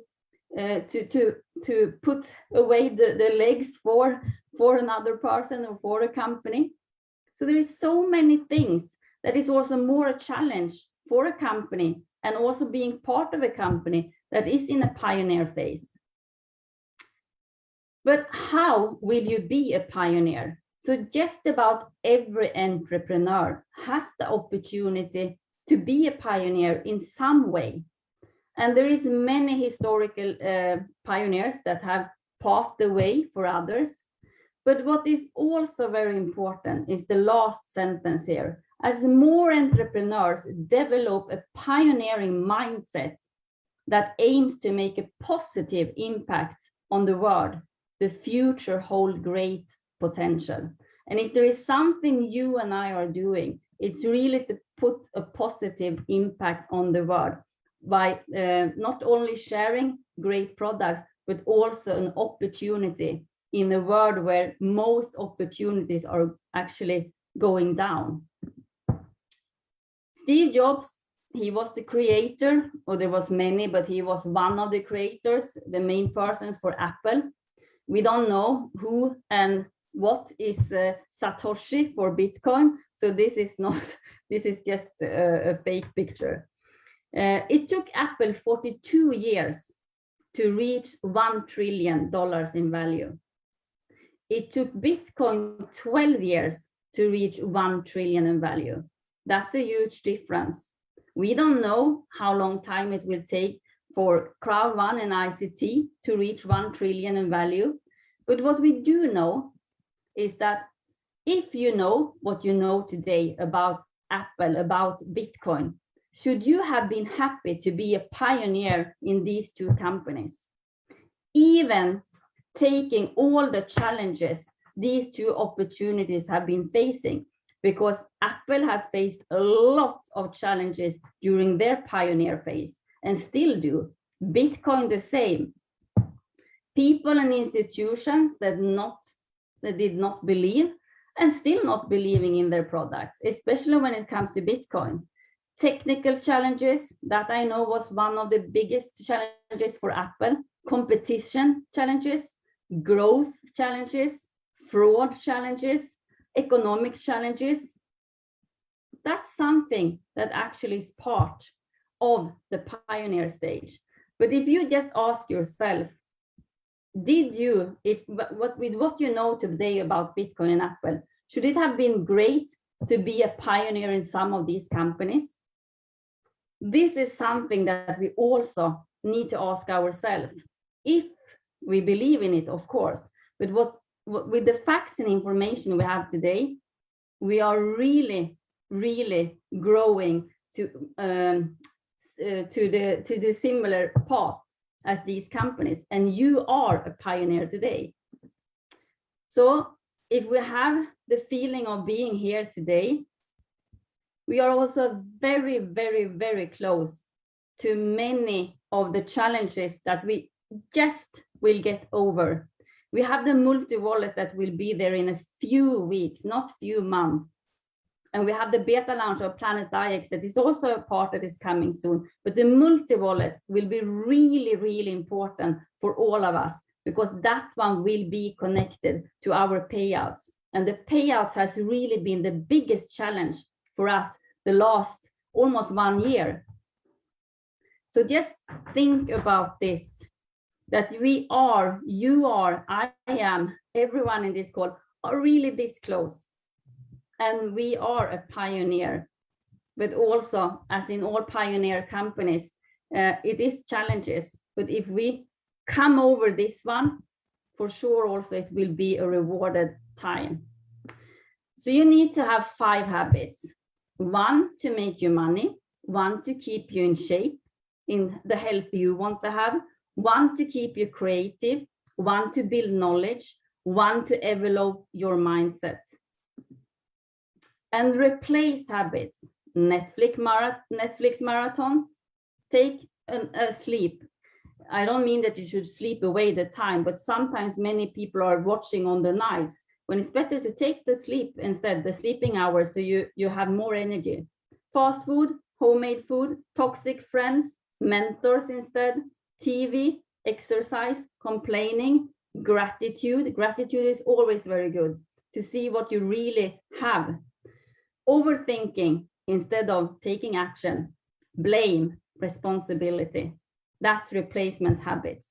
I: to put away the legs for another person or for a company. So there is so many things that is also more a challenge for a company and also being part of a company that is in a pioneer phase. But how will you be a pioneer? So just about every entrepreneur has the opportunity to be a pioneer in some way. And there is many historical pioneers that have paved the way for others. But what is also very important is the last sentence here. As more entrepreneurs develop a pioneering mindset that aims to make a positive impact on the world, the future holds great potential. And if there is something you and I are doing, it's really to put a positive impact on the world by not only sharing great products, but also an opportunity in a world where most opportunities are actually going down. Steve Jobs, he was the creator, or there was many, but he was one of the creators, the main persons for Apple. We don't know who and what is Satoshi for Bitcoin. So this is not, this is just a fake picture. It took Apple 42 years to reach $1 trillion in value. It took Bitcoin 12 years to reach 1 trillion in value. That's a huge difference. We don't know how long time it will take for crowd one and ICT to reach 1 trillion in value. But what we do know is that if you know what you know today about Apple, about Bitcoin, should you have been happy to be a pioneer in these two companies? Even taking all the challenges these two opportunities have been facing, because Apple have faced a lot of challenges during their pioneer phase and still do. Bitcoin the same. People and institutions that did not believe and still not believing in their products, especially when it comes to Bitcoin. Technical challenges that I know was one of the biggest challenges for Apple. Competition challenges, growth challenges, fraud challenges, economic challenges. That's something that actually is part of the pioneer stage. But if you just ask yourself, did you, with what you know today about Bitcoin and Apple, should it have been great to be a pioneer in some of these companies? This is something that we also need to ask ourselves. If we believe in it, of course, but what with the facts and information we have today, we are really, really growing to the similar path as these companies, and you are a pioneer today. So if we have the feeling of being here today, we are also very, very, very close to many of the challenges that we just will get over. We have the multi-wallet that will be there in a few weeks, not few months. And we have the beta launch of Planet IX that is also a part that is coming soon. But the multi-wallet will be really, really important for all of us, because that one will be connected to our payouts. And the payouts has really been the biggest challenge for us the last almost 1 year. So just think about this, that we are, you are, I am, everyone in this call are really this close. And we are a pioneer, but also, as in all pioneer companies, it is challenges. But if we come over this one, for sure also it will be a rewarded time. So you need to have 5 habits. 1 to make you money, 1 to keep you in shape, in the health you want to have, 1 to keep you creative, 1 to build knowledge, 1 to develop your mindset. And replace habits. Netflix marathons, take a sleep. I don't mean that you should sleep away the time, but sometimes many people are watching on the nights when it's better to take the sleep instead, the sleeping hours, so you have more energy. Fast food, homemade food, toxic friends, mentors instead, TV, exercise, complaining, gratitude. Gratitude is always very good to see what you really have. Overthinking instead of taking action, blame, responsibility. That's replacement habits.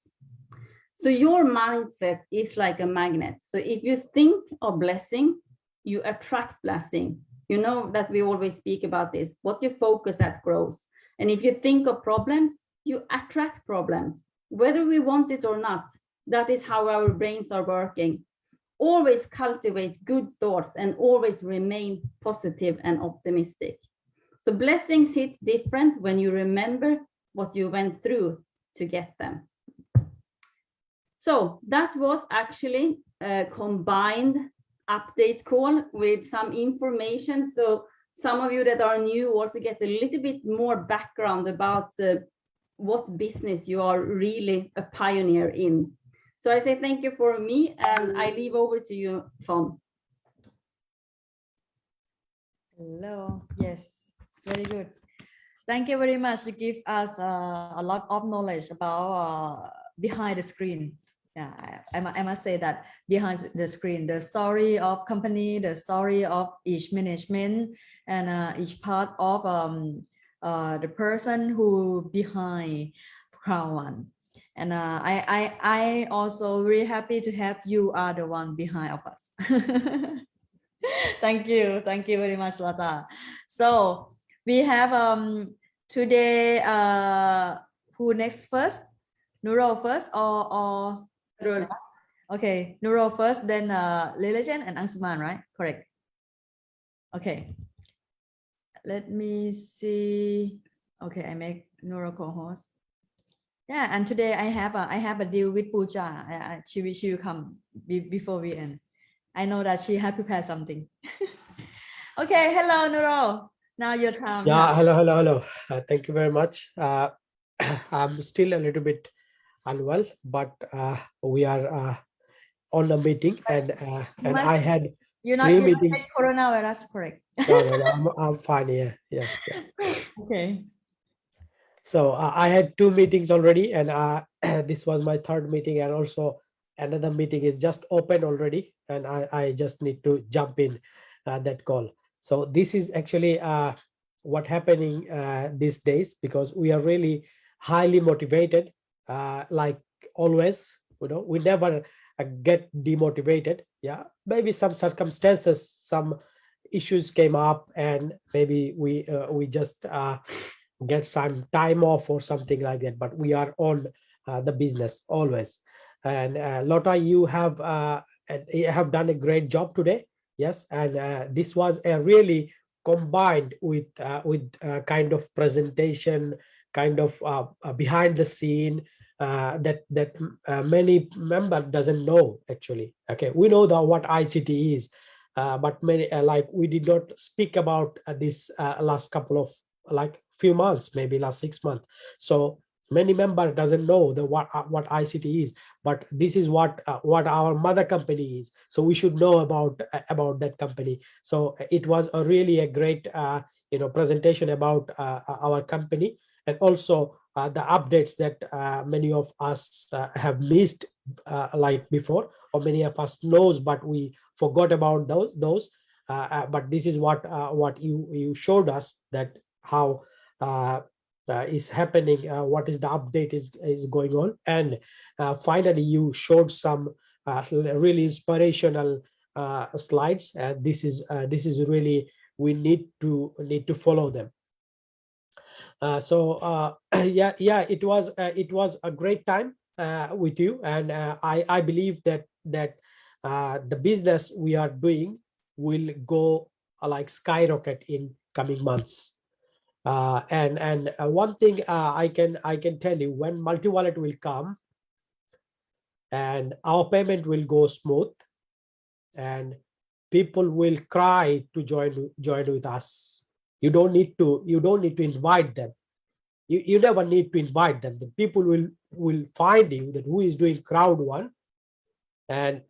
I: So your mindset is like a magnet. So if you think of blessing, you attract blessing. You know that we always speak about this. What you focus at grows. And if you think of problems, you attract problems. Whether we want it or not, that is how our brains are working. Always cultivate good thoughts and always remain positive and optimistic. So blessings hit different when you remember what you went through to get them. So that was actually a combined update call with some information. So some of you that are new also get a little bit more background about what business you are really a pioneer in. So I say thank you for me, and I leave over to you, Fon.
G: Hello. Yes, very good. Thank you very much to give us a lot of knowledge about behind the screen. Yeah, I must say that behind the screen, the story of company, the story of each management, and each part of the person who behind Crown One. And I also really happy to have you are the one behind of us. Thank you very much, Lotta. So we have today who next first? Nurul first or
I: Nurul.
G: Okay, Nurul first, then Reallegend and Angsuman, right? Correct. Okay. Let me see. Okay, I make Nurul co-host. Yeah, and today I have a deal with Pooja. She will come before we end. I know that she had prepared something. Okay, hello Nurul. Now your time.
H: Yeah, hello. Thank you very much. I'm still a little bit unwell, but we are on a meeting, and I had
G: you're
H: 3
G: not
H: meetings.
G: Coronavirus, correct?
H: No, I'm fine. Yeah.
G: Okay.
H: So I had 2 meetings already, and this was my 3rd meeting, and also another meeting is just open already, and I just need to jump in that call. So this is actually what happening these days, because we are really highly motivated, like always. We never get demotivated. Yeah, maybe some circumstances, some issues came up, and maybe we just get some time off or something like that, but we are on the business always. And Lotta, you have done a great job today. Yes, and this was a really combined with kind of presentation, kind of behind the scene that many member doesn't know actually. Okay, we know what ICT is, but many like we did not speak about this last couple of few months, maybe last 6 months. So many member doesn't know what ICT is, but this is what our mother company is. So we should know about that company. So it was really a great presentation about our company, and also the updates that many of us have missed like before, or many of us knows, but we forgot about those. But this is what you showed us, that how is happening, what is the update is going on, and finally you showed some really inspirational slides, and this is really, we need to follow them. Yeah, it was a great time with you, and I believe that the business we are doing will go like skyrocket in coming months. And one thing I can tell you, when multi-wallet will come and our payment will go smooth, and people will cry to join with us. You don't need to invite them. You never need to invite them. The people will find you, that who is doing crowd one, and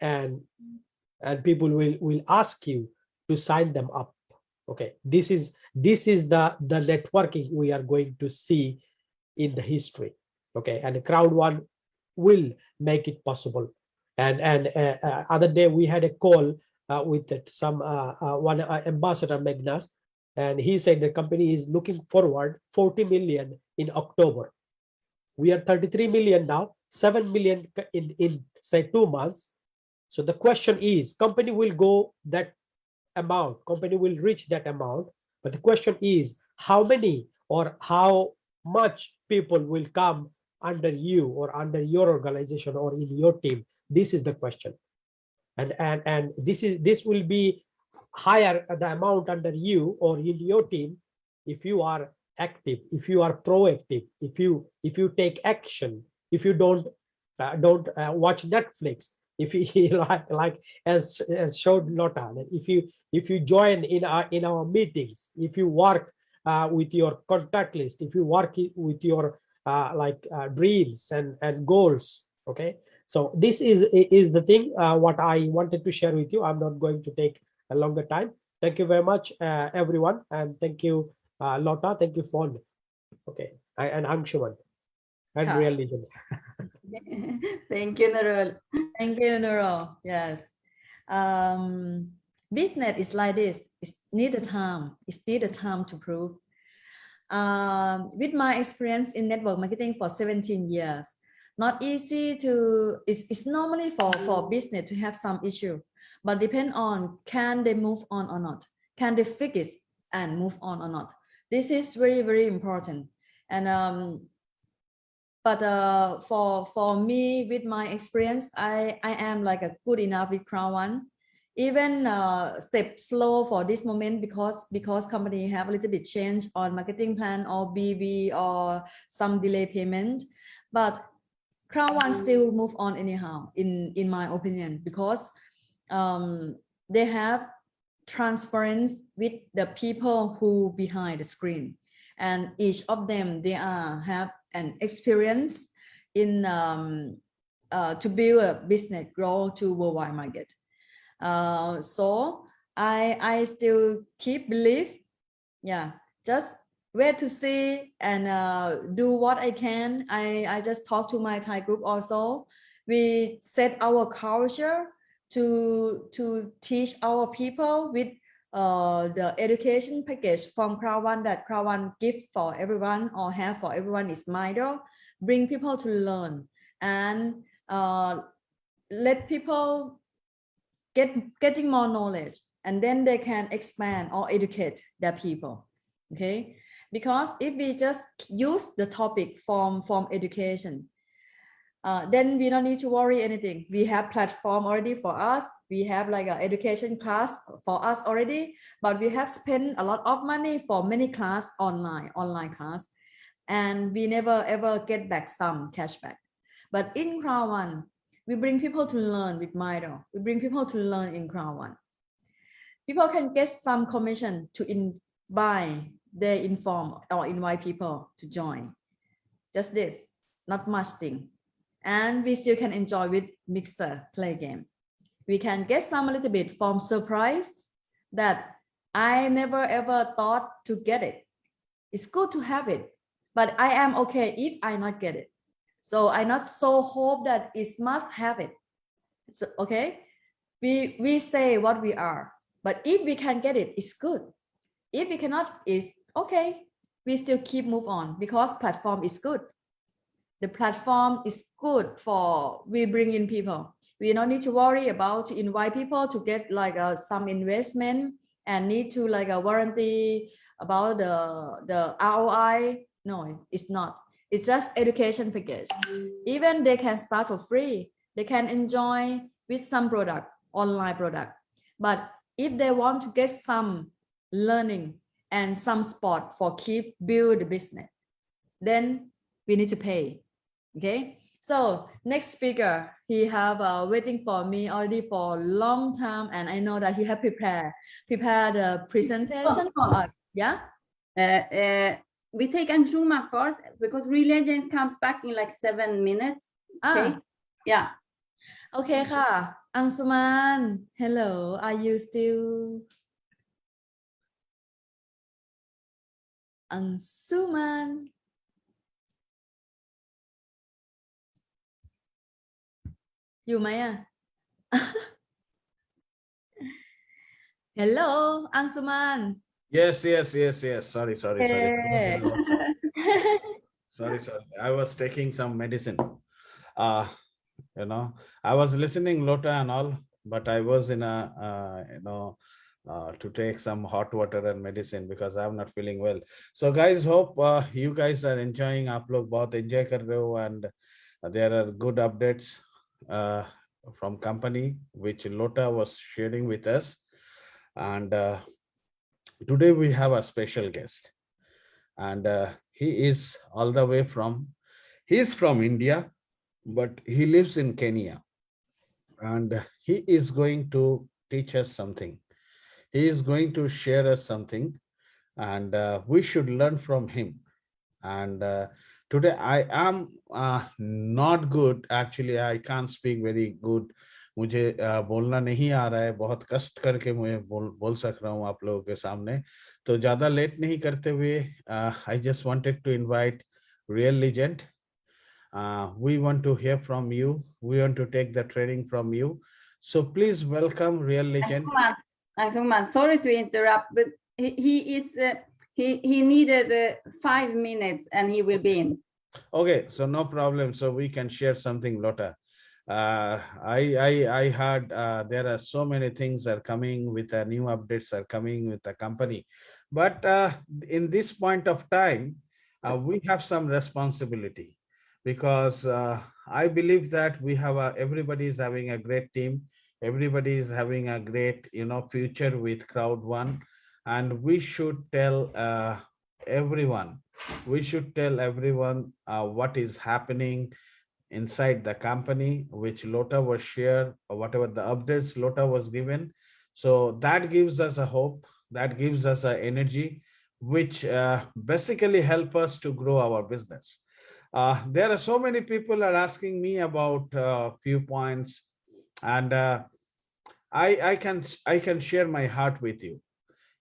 H: people will ask you to sign them up. Okay, this is the networking we are going to see in the history. Okay, and the crowd one will make it possible. And other day we had a call with some one ambassador, Magnus, and he said the company is looking forward 40 million in October. We are 33 million now, 7 million in say 2 months. So the question is, company will go that amount, company will reach that amount, but the question is how many or how much people will come under you or under your organization or in your team. This is the question. And this will be higher, the amount under you or in your team, if you are active, if you are proactive, if you take action, if you don't watch Netflix, if you like as showed Lotta, that if you join in our meetings, if you work with your contact list, if you work with your dreams and goals. Okay, so this is the thing what I wanted to share with you. I'm not going to take a longer time. Thank you very much, everyone, and thank you, Lotta. Thank you, Fond. Okay, and Angsuman and Reallegend.
I: Thank you, Nurul.
G: Thank you, Nurul. Yes. Business is like this. It's need a time. It's need a time to prove. With my experience in network marketing for 17 years, not easy to, it's normally for business to have some issue, but depend on can they move on or not, can they fix it and move on or not. This is very, very important. And but for me, with my experience, I am like a good enough with Crown One. Even step slow for this moment because company have a little bit change on marketing plan or BB or some delay payment, but Crown One still move on anyhow, in my opinion, because they have transparency with the people who behind the screen, and each of them they have an experience in to build a business grow to worldwide market. So I still keep belief. Yeah, just wait to see and do what I can. I just talk to my Thai group also. We set our culture to teach our people with the education package from Crown One that Crown One give for everyone or have for everyone is Mido. Bring people to learn and let people getting more knowledge, and then they can expand or educate their people. Okay, because if we just use the topic from education, then we don't need to worry anything. We have platform already for us. We have like an education class for us already, but we have spent a lot of money for many class online class, and we never ever get back some cashback. But in Crown One, we bring people to learn with Mido. We bring people to learn in Crown One. People can get some commission to buy. They inform or invite people to join. Just this, not much thing. And we still can enjoy with Mixer play game. We can get some a little bit from surprise that I never ever thought to get it. It's good to have it, but I am okay if I not get it. So I not so hope that it must have it. So, okay, we stay what we are, but if we can get it, it's good. If we cannot, it's okay. we still keep move on because platform is good. The platform is good for we bring in people. We don't need to worry about to invite people to get like some investment and need to like a warranty about the ROI. No, it's not. It's just education package. Even they can start for free. They can enjoy with some product, online product. But if they want to get some learning and some sport for keep build the business, then we need to pay. Okay. So next speaker, he have waiting for me already for a long time, and I know that he have prepared the presentation for us. Yeah.
I: We take Angsuman first because Reallegend comes back in like 7 minutes. Okay. Yeah.
G: Okay,ค่ะ. Angsuman, hello. Are you still? Angsuman.อยู่ไหมอ่ะ Hello, Angsuman.
F: Yes. Sorry.
G: Okay.
F: Sorry. I was taking some medicine. I was listening Lotta and all, but I was in a, to take some hot water and medicine because I'm not feeling well. So guys, hope you guys are enjoying. आप लोग बहुत enjoy कर रहे हो, and there are good updates from company which Lotta was sharing with us. And today we have a special guest, and he is all the way he's from India, but he lives in Kenya, and he is going to teach us something. He is going to share us something, and we should learn from him. And today I am not good. Actually, I can't speak very good. मुझे बोलना नहीं आ रहा है, बहुत कष्ट करके मैं बोल सक रहा हूँ आप लोगों के सामने. तो ज़्यादा लेट नहीं करते हुए, I just wanted to invite Real Legend. We want to hear from you. We want to take the training from you. So please welcome Real Legend.
I: Angsuman, sorry to interrupt, but he needed 5 minutes and he will be in.
F: Okay, so no problem. So we can share something, Lotta. I heard there are so many things are coming with new updates are coming with the company, but in this point of time, we have some responsibility, because I believe that we have everybody is having a great team. Everybody is having a great, future with Crowd1, and we should tell everyone. We should tell everyone what is happening inside the company, which Lotta was shared, or whatever the updates Lotta was given. So that gives us a hope, that gives us an energy, which basically help us to grow our business. There are so many people are asking me about a few points, and I can share my heart with you.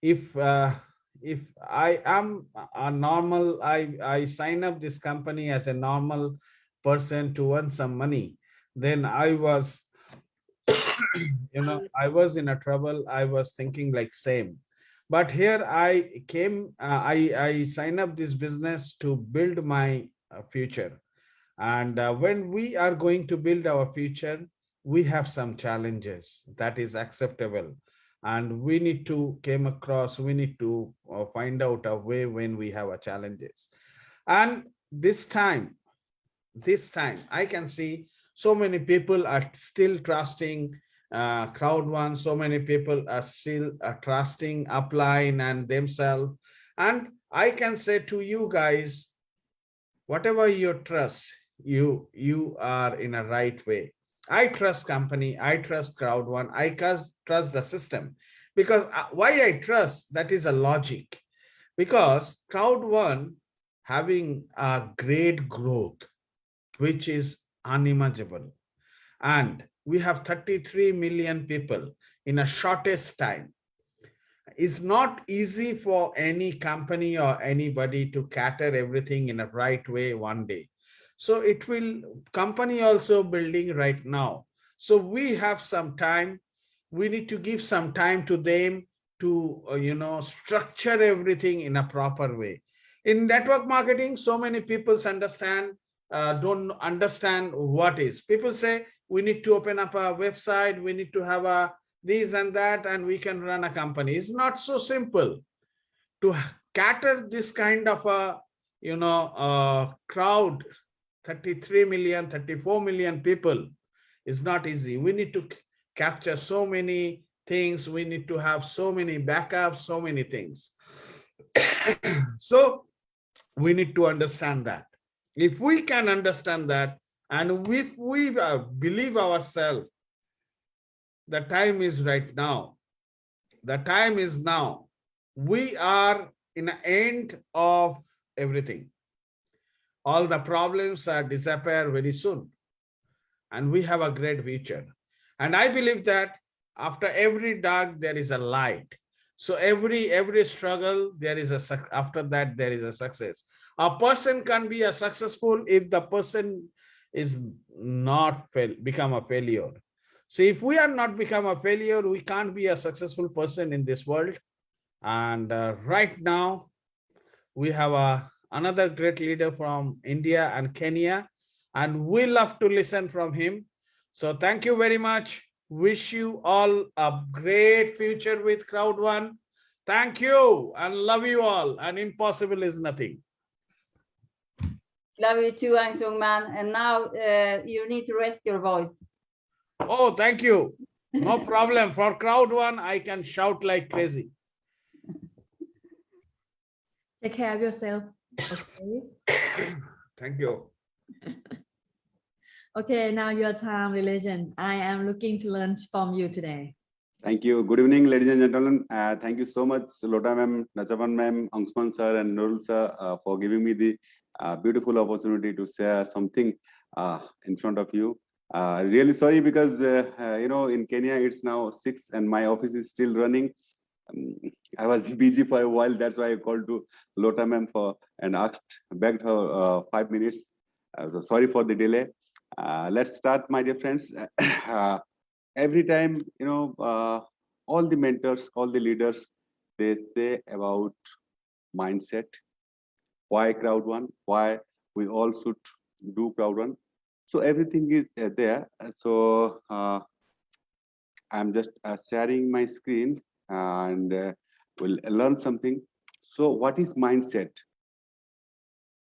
F: If I am a normal, I sign up this company as a normal person to earn some money, then I was, I was in a trouble. I was thinking like same, but here I came, I sign up this business to build my future. And when we are going to build our future, we have some challenges that is acceptable. And we need to we need to find out a way when we have a challenges. And this time, I can see so many people are still trusting Crowd1. So many people are still trusting upline and themselves. And I can say to you guys, whatever you trust, you are in a right way. I trust company, I trust Crowd1, I trust the system. Because why I trust, that is a logic. Because Crowd1 having a great growth, which is unimaginable. And we have 33 million people in a shortest time. It's not easy for any company or anybody to cater everything in a right way one day. So it will, company also building right now. So we have some time. We need to give some time to them to, structure everything in a proper way. In network marketing, so many people don't understand what is. People say we need to open up a website, we need to have a this and that, and we can run a company. It's not so simple to cater this kind of a crowd. 33 million, 34 million people is not easy. We need to capture so many things. We need to have so many backups, so many things. So we need to understand that. If we can understand that, and if we believe ourselves, the time is right now. The time is now. We are in the end of everything. All the problems are disappear very soon. And we have a great future. And I believe that after every dark, there is a light. So every struggle, after that, there is a success. A person can be a successful if the person is not become a failure. So if we are not become a failure, we can't be a successful person in this world. And right now, we have another great leader from India and Kenya, and we love to listen from him. So thank you very much. Wish you all a great future with Crowd One. Thank you and love you all. And impossible is nothing.
I: Love you too, Angsuman. And now you need to rest your voice.
F: Oh, thank you. No problem. For Crowd One, I can shout like crazy.
G: Take care of yourself. Okay.
F: Thank you.
G: Okay, now your time, Reallegend. I am looking to learn from you today.
J: Thank you. Good evening, ladies and gentlemen. Thank you so much, Lotta ma'am, Nachapan ma'am, Angsuman sir, and Nurul sir, for giving me the beautiful opportunity to share something in front of you. Really sorry because in Kenya it's now 6 and my office is still running. I was busy for a while. That's why I called to Lotta ma'am and begged her 5 minutes. So sorry for the delay. Let's start, my dear friends. Every time, all the mentors, all the leaders, they say about mindset, why Crowd One, why we all should do Crowd One. So everything is there. So I'm just sharing my screen and we'll learn something. So what is mindset?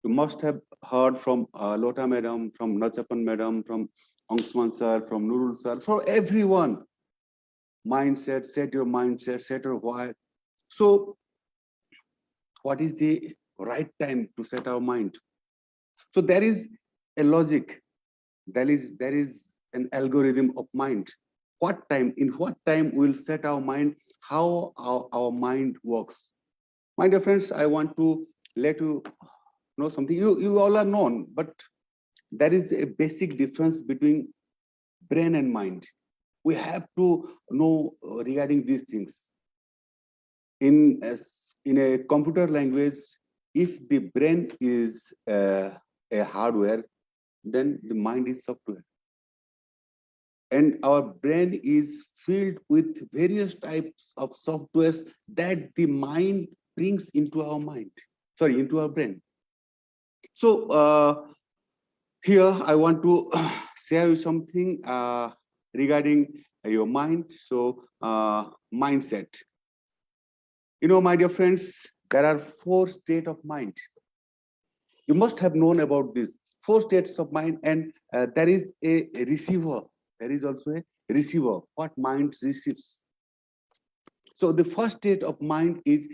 J: You must have heard from Lotta madam, from Nachapan madam, from Angsuman sir, from Nurul sir, for everyone. Mindset, set your mindset, set your why. So what is the right time to set our mind? So there is a logic. There is an algorithm of mind. In what time we'll set our mind, how our mind works. My dear friends, I want to let you know something. You all are known, but there is a basic difference between brain and mind. We have to know regarding these things. In a computer language, if the brain is a hardware, then the mind is software. And our brain is filled with various types of softwares that the mind brings into our into our brain. So here I want to share you something regarding your mind. So mindset. My dear friends, there are 4 states of mind. You must have known about this 4 states of mind, and there is a receiver. There is also a receiver, what mind receives. So the first state of mind is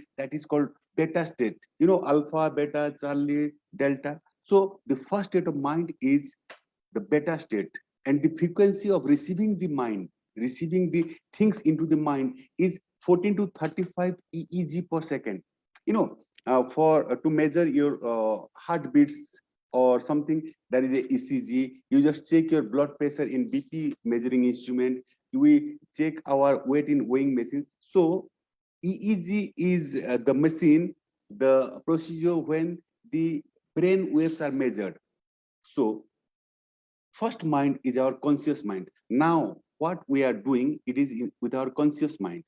J: called beta state. Alpha, beta, Charlie, delta. So the first state of mind is the beta state, and the frequency of receiving the things into the mind is 14 to 35 EEG per second. To measure your heartbeats or something, there is a ECG. You just check your blood pressure in BP measuring instrument. We check our weight in weighing machine. So EEG is the machine, the procedure when the brain waves are measured. So first mind is our conscious mind. Now what we are doing, it is with our conscious mind.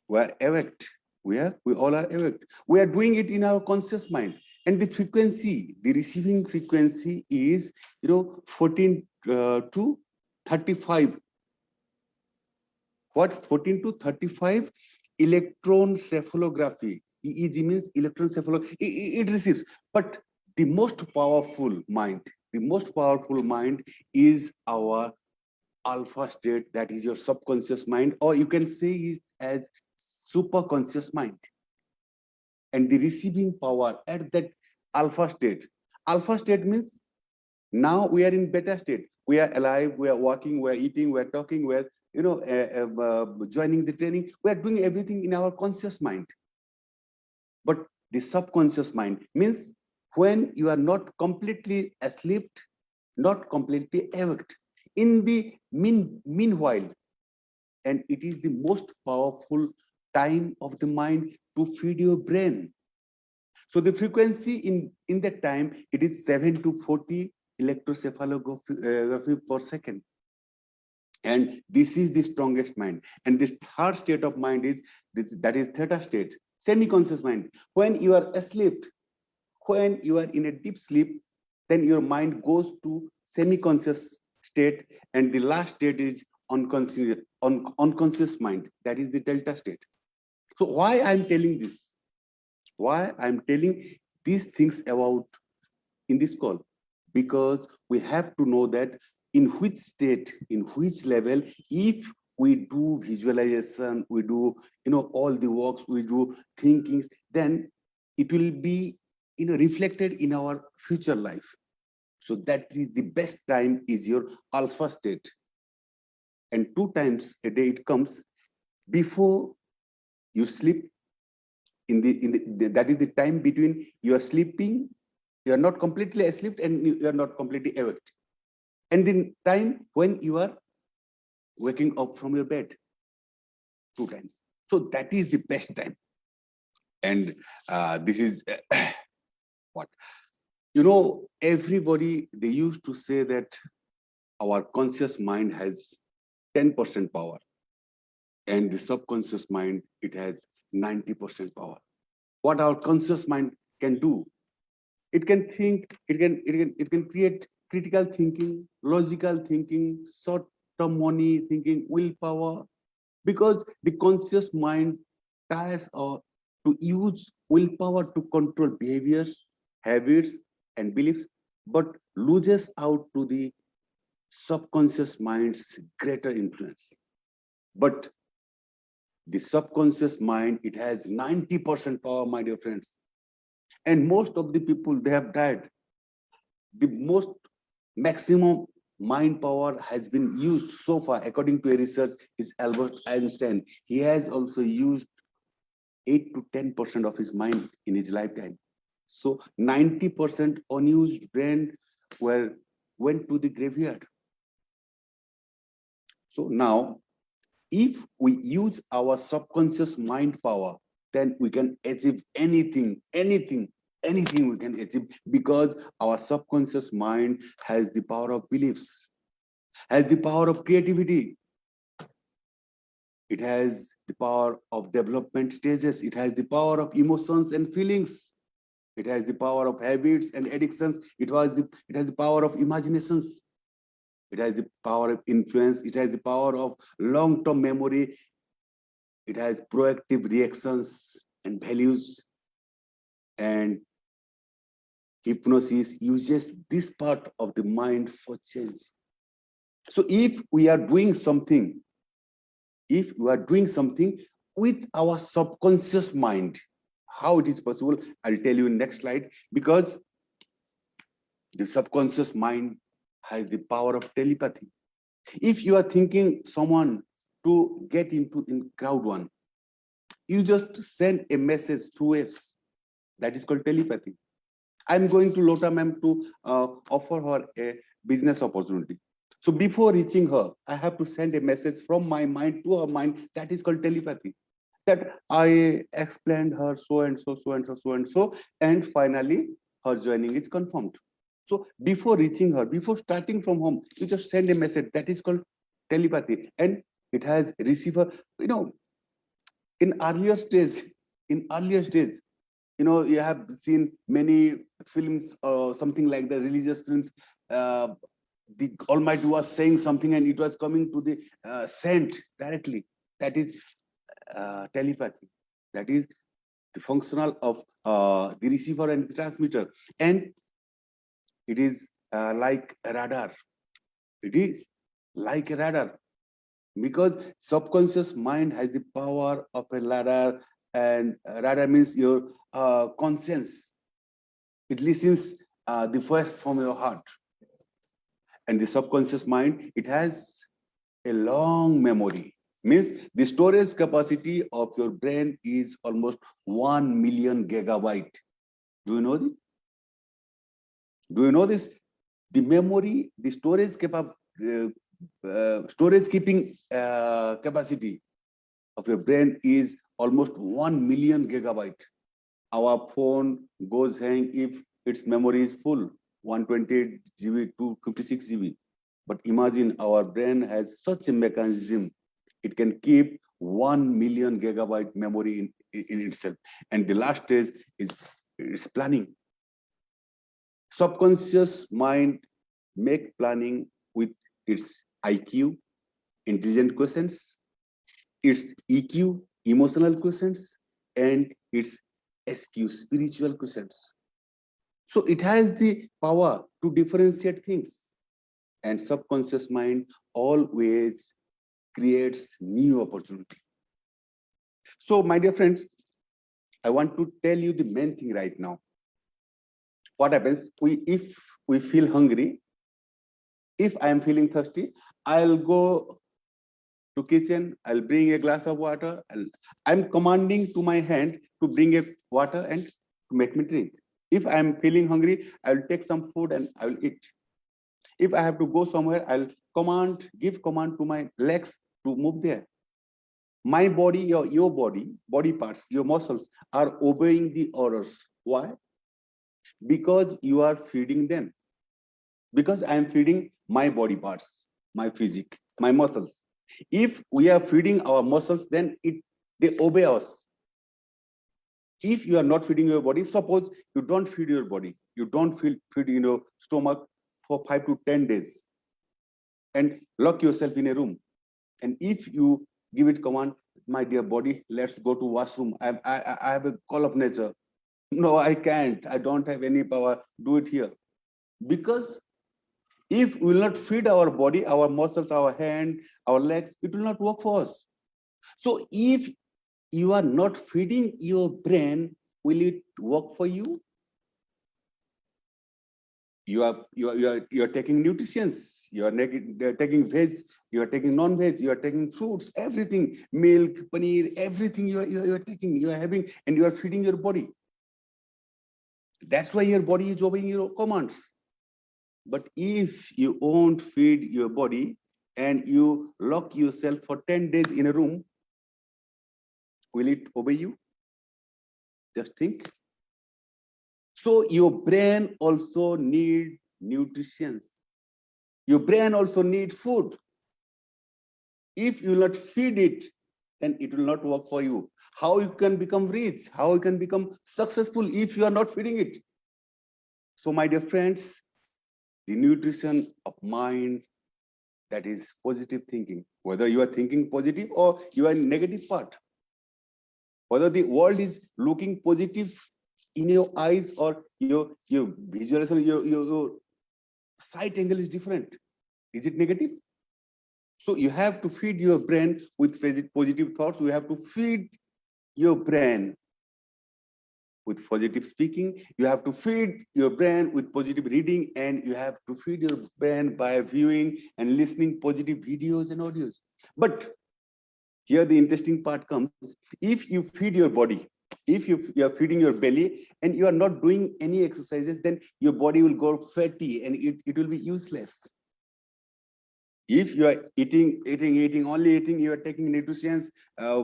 J: We are awake. We all are awake. We are doing it in our conscious mind. And the frequency, the receiving frequency is, 14 to 35. What? 14 to 35 electroencephalography. EEG means electroencephalography. It receives. But the most powerful mind is our alpha state, that is your subconscious mind, or you can say it as superconscious mind. And the receiving power at that alpha state means now we are in beta state. We are alive, we are walking, we are eating, we are talking, we are joining the training. We are doing everything in our conscious mind. But the subconscious mind means when you are not completely asleep, not completely awake. In the meanwhile, and it is the most powerful time of the mind to feed your brain. So the frequency in that time, it is 7 to 40 electroencephalography per second. And this is the strongest mind. And this third state of mind is that is theta state, semi-conscious mind. When you are asleep, when you are in a deep sleep, then your mind goes to semi-conscious state, and the last state is unconscious mind. That is the delta state. So why I'm telling this? Why I'm telling these things about in this call? Because we have to know that in which state, in which level, if we do visualization, we do all the works, we do thinkings, then it will be reflected in our future life. So that is the best time is your alpha state. And 2 times a day it comes before you sleep. That is the time between you are sleeping, you are not completely asleep, and you are not completely awake. And the time when you are waking up from your bed, 2 times. So that is the best time. And this is what everybody, they used to say that our conscious mind has 10% power, and the subconscious mind, it has 90% power. What our conscious mind can do, it can think, it can create critical thinking, logical thinking, short-term money thinking, willpower, because the conscious mind tries to use willpower to control behaviors, habits, and beliefs, but loses out to the subconscious mind's greater influence. But the subconscious mind, it has 90% power, my dear friends. And most of the people, they have died. The most maximum mind power has been used so far, according to a research, is Albert Einstein. He has also used 8 to 10% of his mind in his lifetime. So 90% unused brain went to the graveyard. So now, if we use our subconscious mind power, then we can achieve anything we can achieve, because our subconscious mind has the power of beliefs, has the power of creativity. It has the power of development stages. It has the power of emotions and feelings. It has the power of habits and addictions. It has the power of imaginations. It has the power of influence. It has the power of long-term memory. It has proactive reactions and values. And hypnosis uses this part of the mind for change. So if we are doing something, with our subconscious mind, how it is possible, I'll tell you in next slide, because the subconscious mind has the power of telepathy. If you are thinking someone to get into in crowd one, you just send a message through waves. That is called telepathy. I'm going to Lotta ma'am to offer her a business opportunity. So before reaching her, I have to send a message from my mind to her mind. That is called telepathy. That I explained her so and so, so and so, so and so, and finally her joining is confirmed. So before reaching her, before starting from home, you just send a message. That is called telepathy, and it has receiver. In earlier stage, in earlier days. You have seen many films or something like the religious films. The Almighty was saying something and it was coming to the saint directly. That is telepathy. That is the functional of the receiver and the transmitter. And it is like a radar. It is like a radar, because subconscious mind has the power of a radar, and radar means your conscience. It listens the voice from your heart. And the subconscious mind, it has a long memory. Means the storage capacity of your brain is almost 1 million gigabyte. Do you know this? Do you know this? The memory, the storage storage keeping capacity of your brain is almost 1 million gigabyte. Our phone goes hang if its memory is full, 128 GB to 56 GB. But imagine our brain has such a mechanism. It can keep 1 million gigabyte memory in itself. And the last stage is planning. Subconscious mind make planning with its IQ, intelligent quotients, its EQ, emotional quotients, and its SQ, spiritual quotients. So it has the power to differentiate things. And subconscious mind always creates new opportunity. So my dear friends, I want to tell you the main thing right now. What happens, if we feel hungry, if I am feeling thirsty, I'll go to kitchen, I'll bring a glass of water, I'm commanding to my hand to bring a water and to make me drink. If I'm feeling hungry, I'll take some food and I'll eat. If I have to go somewhere, I'll give command to my legs to move there. My body, your body parts, your muscles are obeying the orders. Why? Because you are feeding them. Because I am feeding my body parts, my physique, my muscles. If we are feeding our muscles, then they obey us. If you are not feeding your body, suppose you don't feed your body, you don't feed your stomach for 5 to 10 days and lock yourself in a room. And if you give it command, my dear body, let's go to washroom. I have a call of nature. No, I can't. I don't have any power. Do it here. Because if we will not feed our body, our muscles, our hand, our legs, it will not work for us. So if you are not feeding your brain, will it work for you? You are taking nutrients, you are taking veg, you are taking non-veg, you are taking fruits, everything, milk, paneer, everything you are taking, you are having, and you are feeding your body. That's why your body is obeying your commands. But if you won't feed your body and you lock yourself for 10 days in a room, will it obey you? Just think. So your brain also needs nutrition. Your brain also needs food. If you will not feed it, then it will not work for you. How you can become rich? How you can become successful if you are not feeding it? So my dear friends, the nutrition of mind, that is positive thinking. Whether you are thinking positive or you are in negative part. Whether the world is looking positive in your eyes or your visualization, your sight angle is different. Is it negative? So you have to feed your brain with positive thoughts. You have to feed your brain with positive speaking. You have to feed your brain with positive reading, and you have to feed your brain by viewing and listening positive videos and audios. But here the interesting part comes. If you feed your body, if you are feeding your belly and you are not doing any exercises, then your body will go fatty and it will be useless. If you are eating, only eating, you are taking nutrients,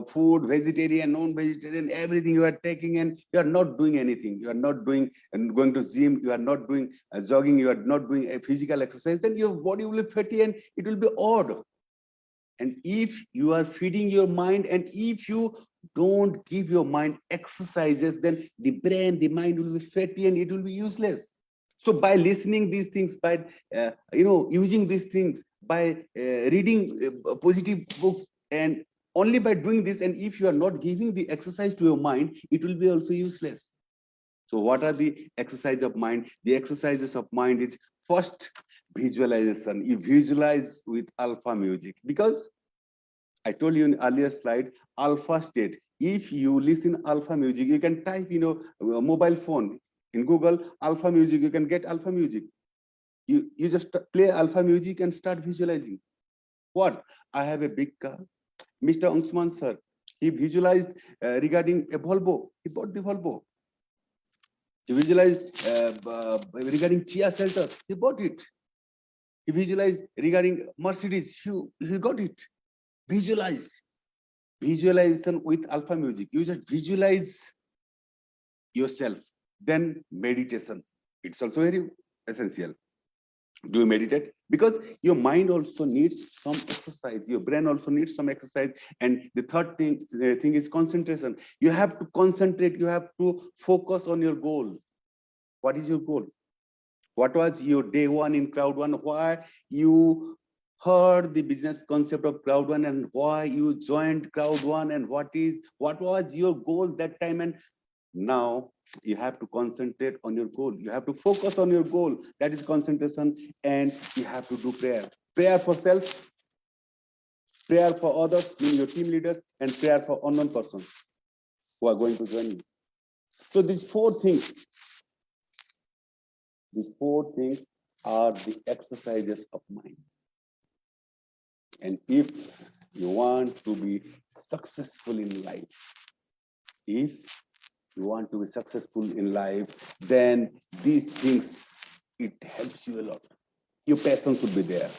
J: food, vegetarian, non-vegetarian, everything you are taking, and you are not doing anything. You are not doing and going to gym. You are not doing jogging. You are not doing a physical exercise. Then your body will be fatty and it will be odd. And if you are feeding your mind, and if you don't give your mind exercises, then the brain, the mind will be fatty and it will be useless. So by listening these things, by using these things, by reading positive books, and only by doing this, and if you are not giving the exercise to your mind, it will be also useless. So what are the exercise of mind? The exercises of mind is first visualization. You visualize with alpha music, because I told you in earlier slide, alpha state. If you listen alpha music, you can type, mobile phone in Google, alpha music, you can get alpha music. You just play alpha music and start visualizing. What? I have a big car. Mr. Angsuman sir, he visualized regarding a Volvo. He bought the Volvo. He visualized regarding Kia Seltos. He bought it. He visualized regarding Mercedes. He got it. Visualize. Visualization with alpha music. You just visualize yourself. Then meditation. It's also very essential. Do you meditate? Because your mind also needs some exercise. Your brain also needs some exercise. And the third thing is concentration. You have to concentrate. You have to focus on your goal. What is your goal? What was your day one in crowd one? Why you heard the business concept of crowd one, and why you joined crowd one, and what was your goal that time? And now you have to concentrate on your goal. You have to focus on your goal. That is concentration. And you have to do prayer. Prayer for self, prayer for others, meaning your team leaders, and prayer for unknown persons who are going to join you. So these four things are the exercises of mind. And if you want to be successful in life, then these things, it helps you a lot. Your passion should be there.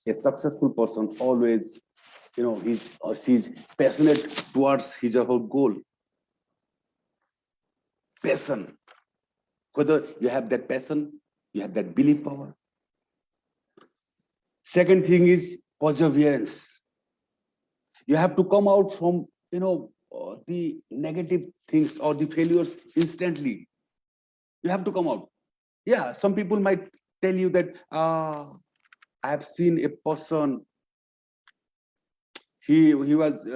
J: A successful person always, he's or she's passionate towards his or her goal. Passion. Whether you have that passion, you have that belief power. Second thing is perseverance. You have to come out from, the negative things or the failures instantly. You have to come out. Yeah, some people might tell you that I have seen a person, he was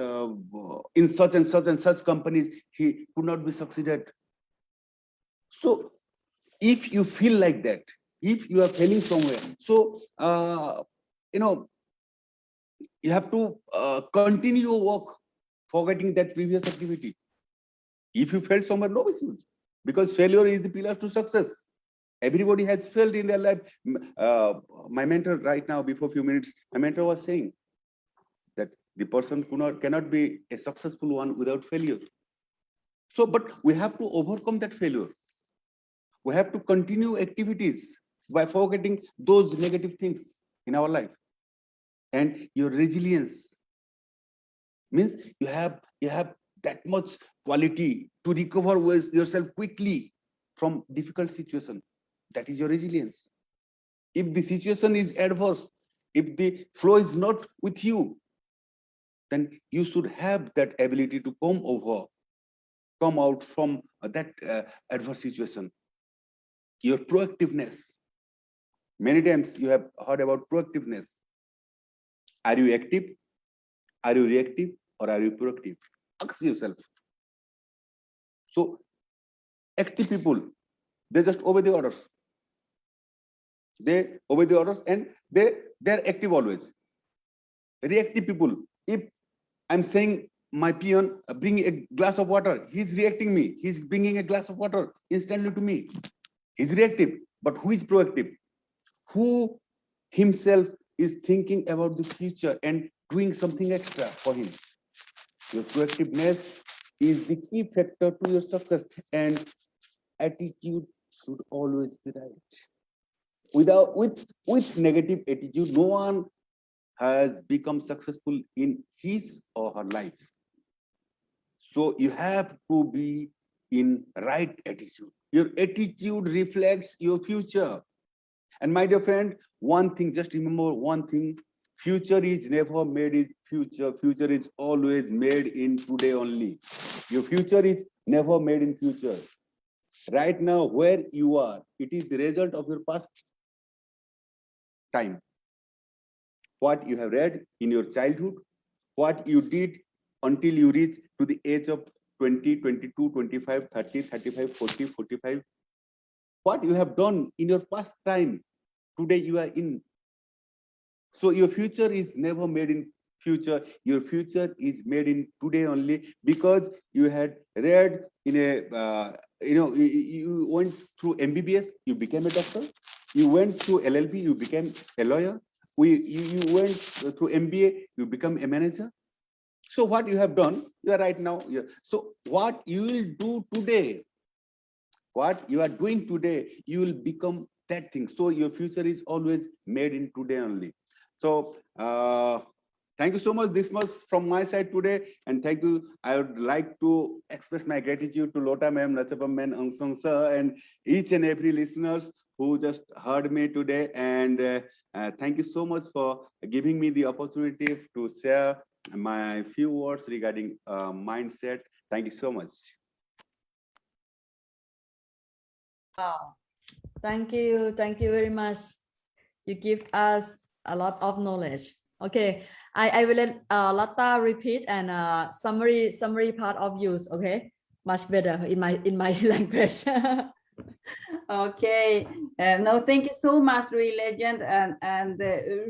J: in such and such companies, he could not be succeeded. So if you feel like that, if you are failing somewhere, so you have to continue your work, forgetting that previous activity. If you failed somewhere, no issues, because failure is the pillars to success. Everybody has failed in their life. My mentor right now, before a few minutes, my mentor was saying that the person cannot be a successful one without failure. So, but we have to overcome that failure. We have to continue activities by forgetting those negative things in our life. And your resilience means you have that much quality to recover yourself quickly from difficult situation. That is your resilience. If the situation is adverse, if the flow is not with you, then you should have that ability to come out from that adverse situation. Your proactiveness. Many times you have heard about proactiveness. Are you active? Are you reactive? Or are you proactive? Ask yourself. So active people, they just obey the orders. They obey the orders and they're active always. Reactive people, if I'm saying my peon, bring a glass of water, he's reacting me. He's bringing a glass of water instantly to me. He's reactive. But who is proactive? Who himself is thinking about the future and doing something extra for him. Your proactiveness is the key factor to your success, and attitude should always be right. With negative attitude, no one has become successful in his or her life. So you have to be in right attitude. Your attitude reflects your future. And my dear friend, one thing, just remember one thing, Future is never made in future. Future is always made in today only. Your future is never made in future. Right now, where you are, it is the result of your past time. What you have read in your childhood, what you did until you reach to the age of 20, 22, 25, 30, 35, 40, 45. What you have done in your past time, today you are in. So your future is never made in future. Your future is made in today only, because you had read in a, you went through MBBS, you became a doctor. You went through LLB, you became a lawyer. You went through MBA, you become a manager. So what you have done, you are right now. So what you will do today, what you are doing today, you will become that thing. So your future is always made in today only. So thank you so much. This was from my side today, and thank you. I would like to express my gratitude to Lotta ma'am, Nachapam ma'am, Angsung sir, and each and every listeners who just heard me today. And thank you so much for giving me the opportunity to share my few words regarding mindset. Thank you so much.
G: Wow. Thank you very much. You give us a lot of knowledge. Okay, I will let Lotta repeat and summary part of use. Okay, much better in my language.
I: Okay, no, thank you so much, Reallegend, and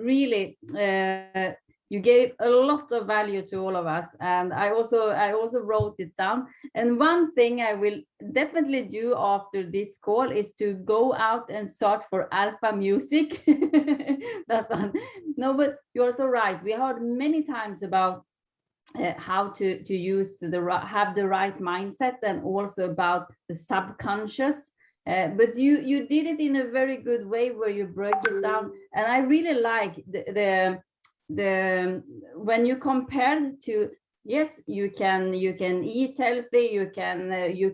I: really, you gave a lot of value to all of us, and I also wrote it down. And one thing I will definitely do after this call is to go out and search for alpha music. That one. No, but you're so right. We heard many times about how to use have the right mindset, and also about the subconscious. But you did it in a very good way, where you broke it down, and I really like the when you compare to, yes, you can eat healthy, you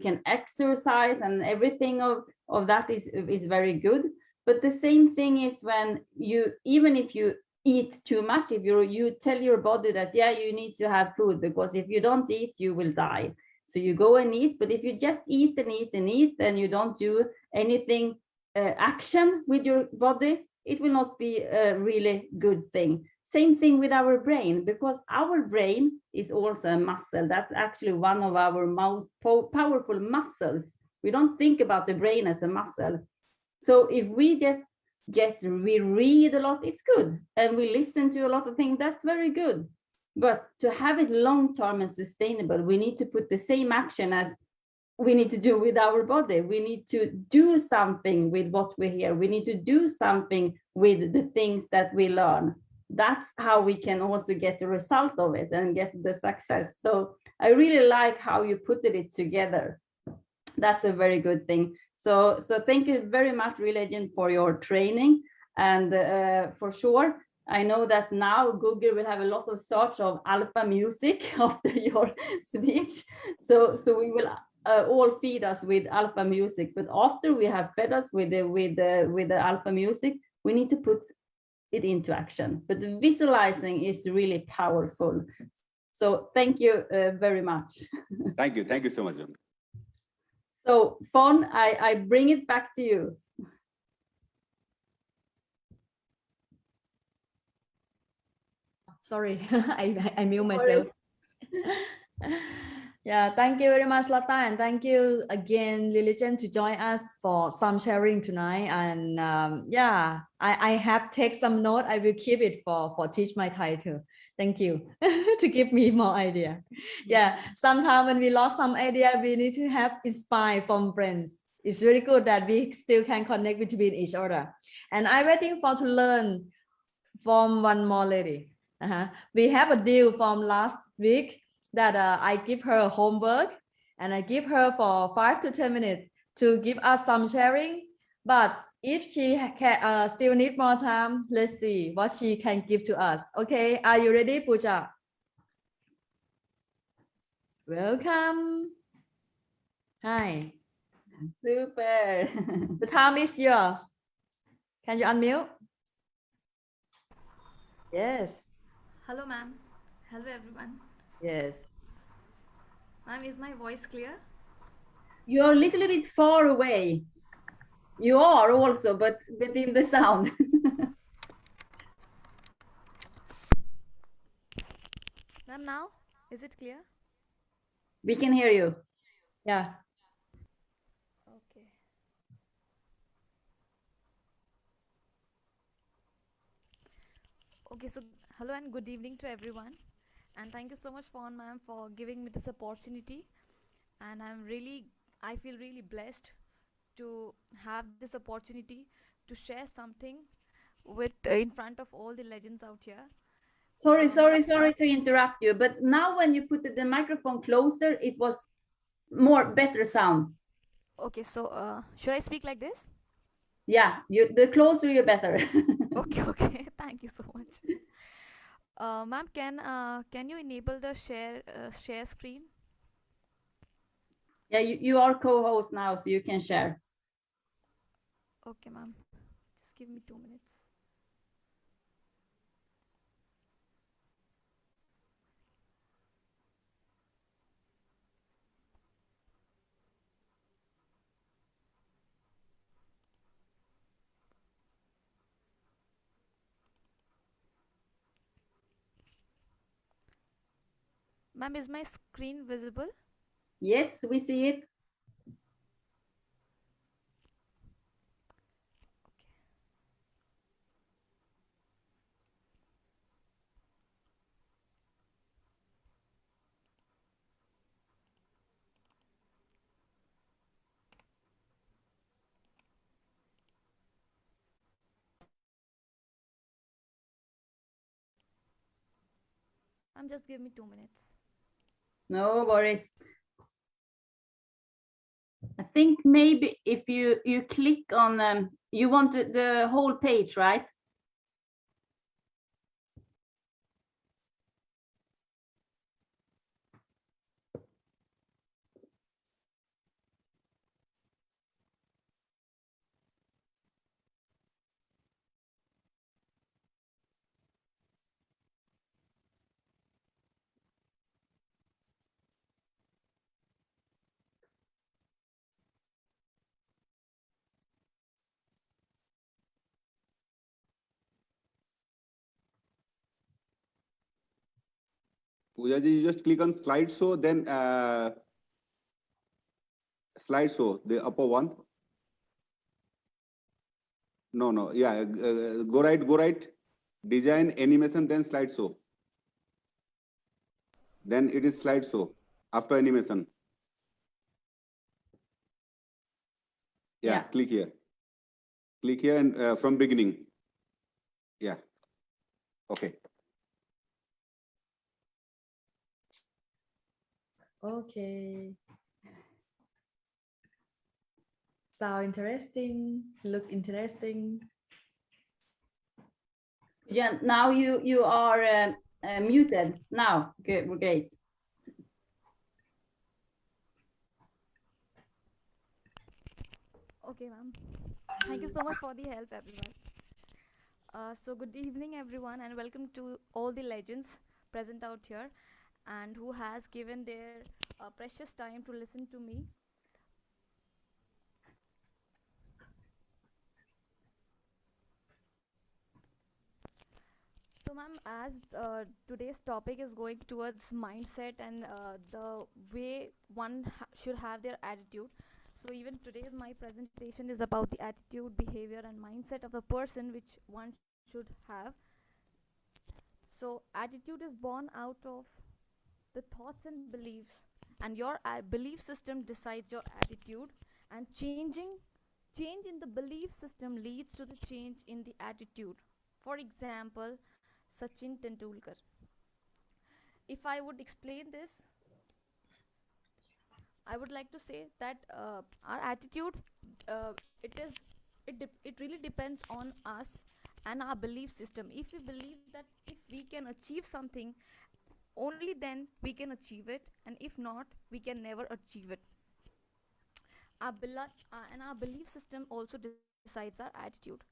I: can exercise, and everything of that is very good. But the same thing is when even if you eat too much, if you tell your body that, yeah, you need to have food, because if you don't eat, you will die. So you go and eat. But if you just eat and eat and eat, and you don't do anything action with your body, it will not be a really good thing. Same thing with our brain, because our brain is also a muscle. That's actually one of our most powerful muscles. We don't think about the brain as a muscle. So if we just we read a lot, it's good. And we listen to a lot of things, that's very good. But to have it long-term and sustainable, we need to put the same action as we need to do with our body. We need to do something with what we hear. We need to do something with the things that we learn. That's how we can also get the result of it and get the success. So I really like how you put it together. That's a very good thing. So thank you very much, Reallegend, for your training. And for sure, I know that now Google will have a lot of search of alpha music after your speech. So we will all feed us with alpha music. But after we have fed us with the alpha music, we need to put it into action. But the visualizing is really powerful. So thank you very much.
J: Thank you so much.
I: So Fon, I bring it back to you.
G: Sorry, I mute myself. Yeah, thank you very much, Lotta, and thank you again, Reallegend, to join us for some sharing tonight. And yeah, I have take some note. I will keep it for teach my title. Thank you to give me more idea. Yeah, sometimes when we lost some idea, we need to have inspired from friends. It's really good that we still can connect between each other. And I'm waiting for to learn from one more lady. We have a deal from last week that I give her homework, and I give her for 5 to 10 minutes to give us some sharing. But if she can, still need more time, let's see what she can give to us. Okay, are you ready, Pooja? Welcome. Hi.
I: Super.
G: The time is yours. Can you unmute? Yes.
K: Hello, ma'am. Hello, everyone.
G: Yes.
K: Ma'am, is my voice clear?
I: You're a little bit far away. You are also, but within the sound.
K: Ma'am, now is it clear?
I: We can hear you.
G: Yeah.
K: Okay. Okay, so hello and good evening to everyone. And thank you so much, Fawn ma'am, for giving me this opportunity. And I feel really blessed to have this opportunity to share something with in front of all the legends out here.
I: Sorry
K: Ma'am,
I: to interrupt you, but now when you put the microphone closer, it was better sound.
K: okay, so should I speak like this?
I: Yeah, the closer you're better.
K: Okay, okay. Thank you so much. Ma'am, can you enable the share screen?
I: Yeah, you are co-host now, so you can share.
K: Okay, ma'am. Just give me 2 minutes. Ma'am, is my screen visible?
I: Yes, we see it.
K: Ma'am, just give me 2 minutes.
I: No worries. I think maybe if you click on you want the whole page, right?
J: Pooja ji, you just click on slideshow, then slideshow, the upper one. No, yeah, go right. Design, animation, then slideshow. Then it is slideshow after animation. Yeah, click here. Click here and from beginning. Yeah. Okay.
G: Okay. Sound interesting. Look interesting.
I: Yeah, now you are muted now. Good, great.
K: Okay, ma'am. Thank you so much for the help, everyone. So good evening, everyone, and welcome to all the legends present out here and who has given their precious time to listen to me. So, ma'am, as today's topic is going towards mindset and the way one should have their attitude. So, even today's my presentation is about the attitude, behavior, and mindset of the person which one should have. So, attitude is born out of the thoughts and beliefs, and your belief system decides your attitude, and change in the belief system leads to the change in the attitude. For example, Sachin Tendulkar. If I would explain this, I would like to say that our attitude, it really depends on us and our belief system. If we believe that if we can achieve something, only then we can achieve it, and if not, we can never achieve it. And our belief system also decides decides our attitude.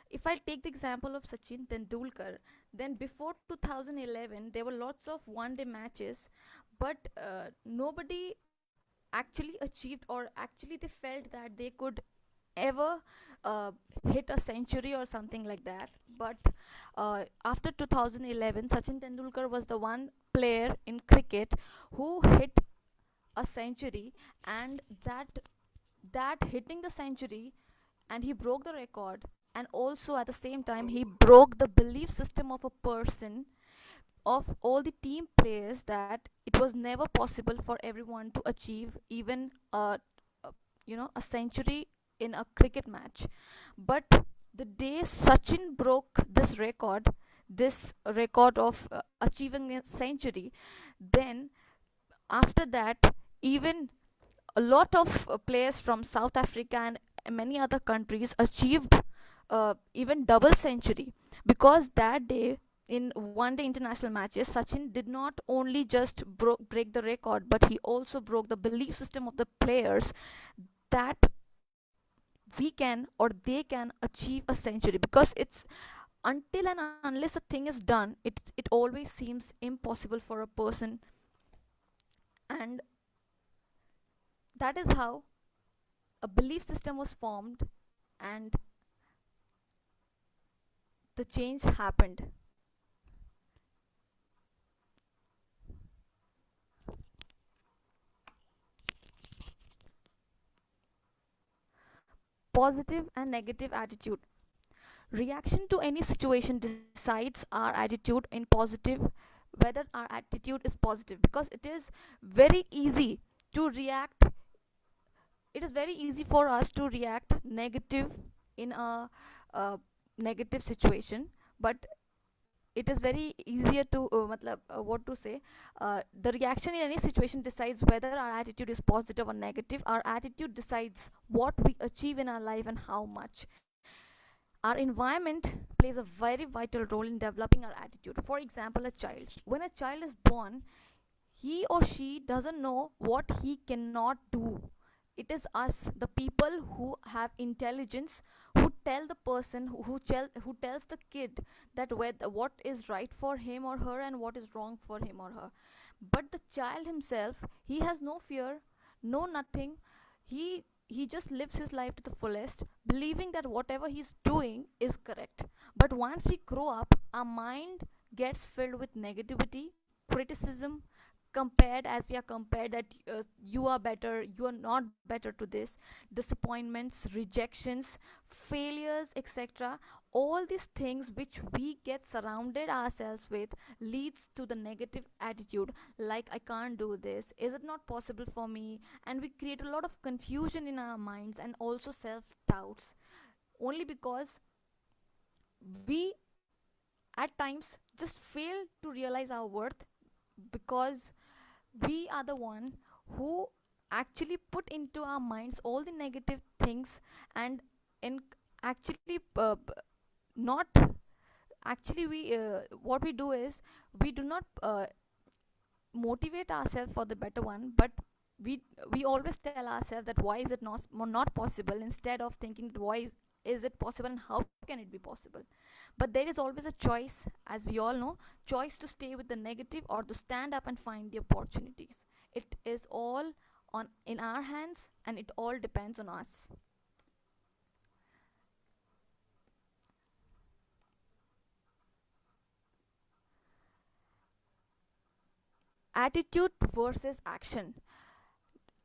K: If I take the example of Sachin Tendulkar, then before 2011 there were lots of one day matches, but nobody actually achieved, or actually they felt that they could ever uh, hit a century or something like that. But after 2011, Sachin Tendulkar was the one player in cricket who hit a century, and that hitting the century, and he broke the record, and also at the same time he broke the belief system of a person, of all the team players, that it was never possible for everyone to achieve even a century in a cricket match. But the day Sachin broke this record of achieving a century, then after that, even a lot of players from South Africa and many other countries achieved even double century, because that day in one day international matches, Sachin did not only just break the record, but he also broke the belief system of the players that we can, or they can achieve a century. Because it's until and unless a thing is done, it always seems impossible for a person. And that is how a belief system was formed, and the change happened. Positive and negative attitude. Reaction to any situation decides our attitude in positive, whether our attitude is positive, because it is very easy to react. It is very easy for us to react negative in a negative situation, but it is very easier to what to say, the reaction in any situation decides whether our attitude is positive or negative. Our attitude decides what we achieve in our life and how much. Our environment plays a very vital role in developing our attitude. For example, a child, when a child is born, he or she doesn't know what he cannot do. It is us, the people who have intelligence, who tell the person, who tells the kid that what is right for him or her and what is wrong for him or her. But the child himself, he has no fear, no nothing. He just lives his life to the fullest, believing that whatever he's doing is correct. But once we grow up, our mind gets filled with negativity, criticism, compared, as we are compared, that you are better, you are not better to this, disappointments, rejections, failures, etc. All these things which we get surrounded ourselves with leads to the negative attitude, like I can't do this, is it not possible for me, and we create a lot of confusion in our minds and also self doubts, only because we at times just fail to realize our worth, because we are the one who actually put into our minds all the negative things, and in actually not actually we what we do is, we do not motivate ourselves for the better one, but we we always tell ourselves that why is it not possible, instead of thinking why is it possible and how can it be possible. But there is always a choice, as we all know, choice to stay with the negative or to stand up and find the opportunities. It is all on in our hands, and it all depends on us. Attitude versus action.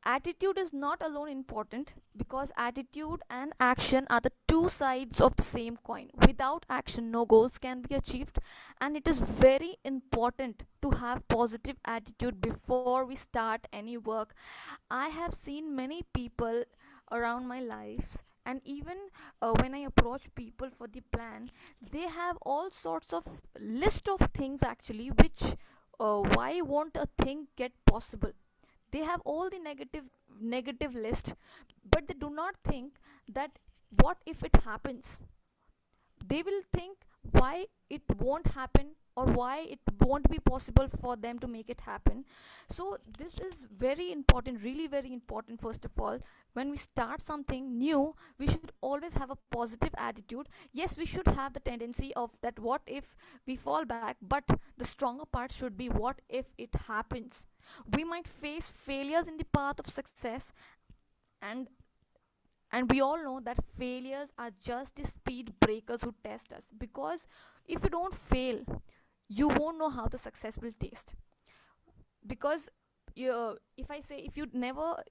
K: Attitude is not alone important, because attitude and action are the two sides of the same coin. Without action, no goals can be achieved, and it is very important to have positive attitude before we start any work. I have seen many people around my life, and even when I approach people for the plan, they have all sorts of list of things actually, which why won't a thing get possible. They have all the negative list, but they do not think that what if it happens. They will think why it won't happen, or why it won't be possible for them to make it happen. So this is very important, really very important. First of all, when we start something new, we should always have a positive attitude. Yes, we should have the tendency of that what if we fall back, but the stronger part should be what if it happens. We might face failures in the path of success, and we all know that failures are just the speed breakers who test us, because if you don't fail, you won't know how the success will taste. Because if I say, if you never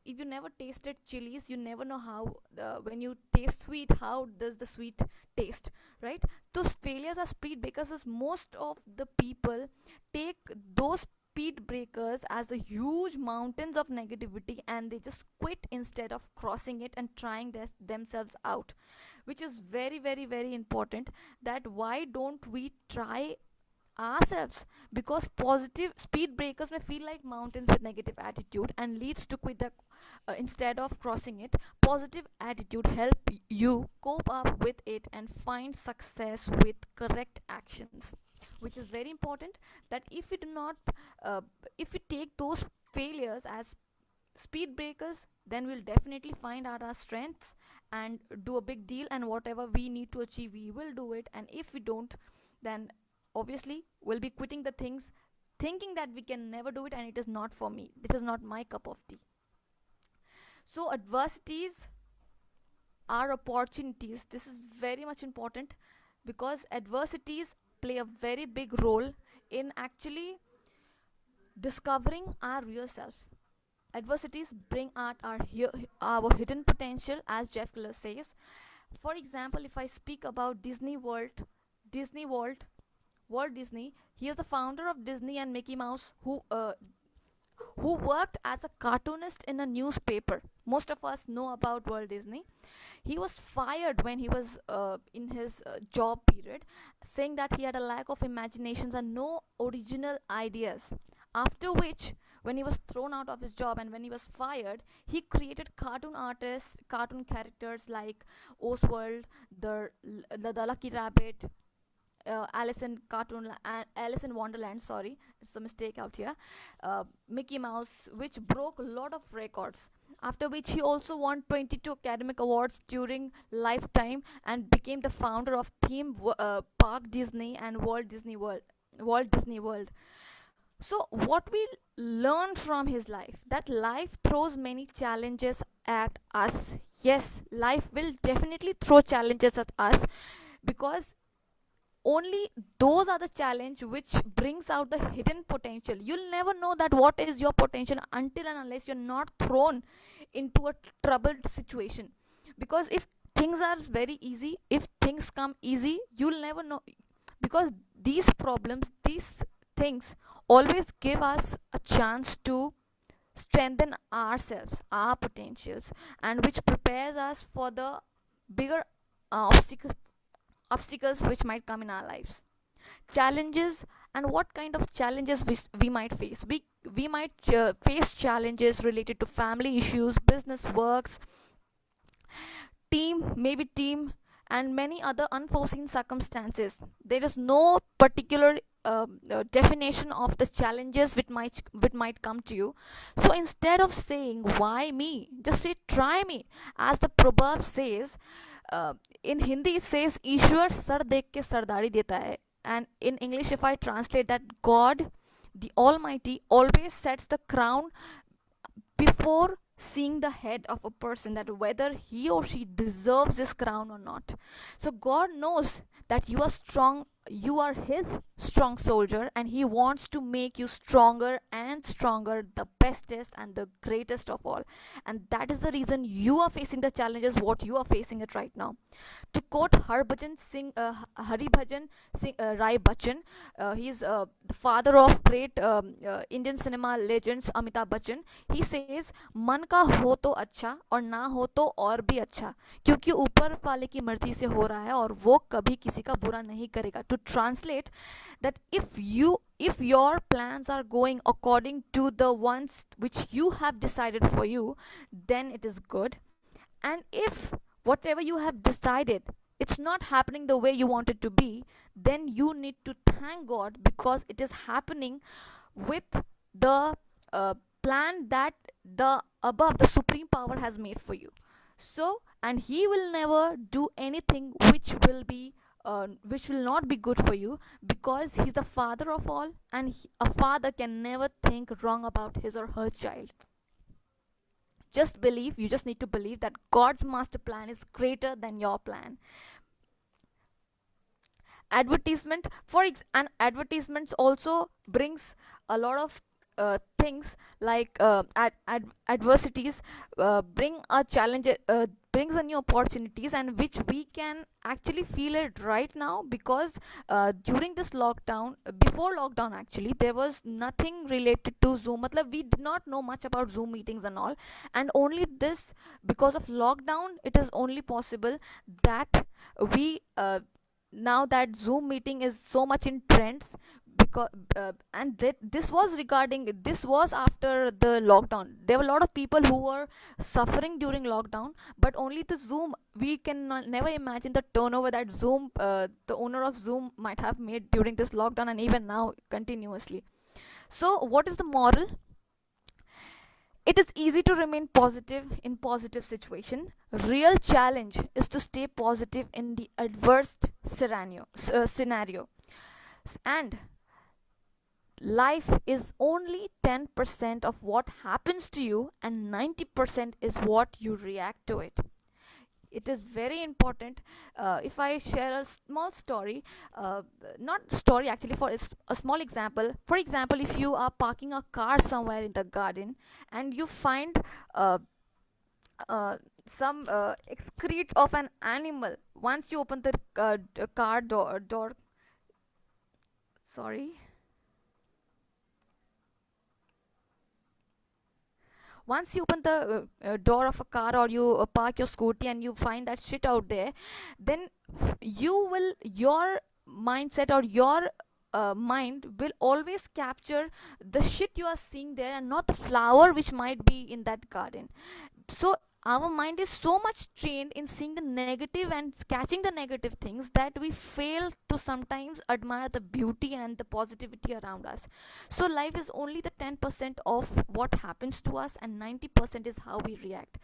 K: tasted chilies, you never know how when you taste sweet, how does the sweet taste, right? Those failures are speed breakers, as most of the people take those speed breakers as the huge mountains of negativity, and they just quit instead of crossing it and trying themselves out, which is very very very important. That why don't we try ourselves? Because positive speed breakers may feel like mountains with negative attitude and leads to quit the instead of crossing it. Positive attitude help you cope up with it and find success with correct actions, which is very important. That if we do not if we take those failures as speed breakers, then we'll definitely find out our strengths and do a big deal, and whatever we need to achieve, we will do it. And if we don't, then obviously we'll be quitting the things, thinking that we can never do it, and it is not for me, it is not my cup of tea. So adversities are opportunities. This is very much important, because adversities play a very big role in actually discovering our real self. Adversities bring out our hidden potential, as Jeff Keller says. For example, if I speak about Walt Disney, he is the founder of Disney and Mickey Mouse, who worked as a cartoonist in a newspaper. Most of us know about Walt Disney. He was fired when he was in his job period, saying that he had a lack of imaginations and no original ideas. After which, when he was thrown out of his job and when he was fired, he created cartoon characters like Oswald, the Lucky Rabbit, Alice in Wonderland. Sorry, it's a mistake out here. Mickey Mouse, which broke a lot of records. After which he also won 22 academic awards during lifetime and became the founder of theme park Disney and Walt Disney World. So what we learn from his life, that life throws many challenges at us. Yes, life will definitely throw challenges at us, because only those are the challenge which brings out the hidden potential. You'll never know that what is your potential until and unless you're not thrown into a troubled situation. Because if things are very easy, if things come easy, you'll never know, because these problems, these things always give us a chance to strengthen ourselves, our potentials, and which prepares us for the bigger obstacles which might come in our lives. Challenges, and what kind of challenges we might face. We might face challenges related to family issues, business works, team, and many other unforeseen circumstances. There is no particular definition of the challenges which might come to you. So instead of saying why me, just say try me. As the proverb says, in Hindi it says Ishwar sir देख के सरदारी देता है, and in English if I translate that, God the Almighty always sets the crown before seeing the head of a person, that whether he or she deserves this crown or not. So God knows that you are strong, you are his strong soldier, and he wants to make you stronger and stronger, the bestest and the greatest of all. And that is the reason you are facing the challenges what you are facing it right now. To quote Harbhajan Singh Rai Bachchan, he is the father of great Indian cinema legends Amitabh Bachchan. He says, मन का हो तो अच्छा और ना हो तो और भी अच्छा, क्योंकि ऊपर वाले की मर्जी से हो रहा है और वो कभी किसी का बुरा नहीं करेगा. To translate that, if your plans are going according to the ones which you have decided for you, then it is good. And if whatever you have decided it's not happening the way you want it to be, then you need to thank God, because it is happening with the plan that the supreme power has made for you. So, and he will never do anything which will not be good for you, because he's the father of all, and a father can never think wrong about his or her child. You just need to believe that God's master plan is greater than your plan. And advertisements also brings a lot of things, like adversities bring a challenge, brings a new opportunities, and which we can actually feel it right now, because during this lockdown, before lockdown actually, there was nothing related to Zoom. Matlab, we did not know much about Zoom meetings and all, and only this, because of lockdown, it is only possible that we now that Zoom meeting is so much in trends, because this was after the lockdown. There were a lot of people who were suffering during lockdown, but only the Zoom, we can never imagine the turnover that Zoom, the owner of Zoom, might have made during this lockdown, and even now continuously. So what is the moral? It is easy to remain positive in positive situation. Real challenge is to stay positive in the adverse scenario. And life is only 10% of what happens to you, and 90% is what you react to it. It is very important. If I share a small story, not story actually, for a small example. For example, if you are parking a car somewhere in the garden, and you find some excrete of an animal, once you open the car door, sorry, once you open the door of a car, or you park your scooty, and you find that shit out there, then your mindset, or your mind will always capture the shit you are seeing there, and not the flower which might be in that garden. So our mind is so much trained in seeing the negative and catching the negative things, that we fail to sometimes admire the beauty and the positivity around us. So life is only the 10% of what happens to us, and 90% is how we react.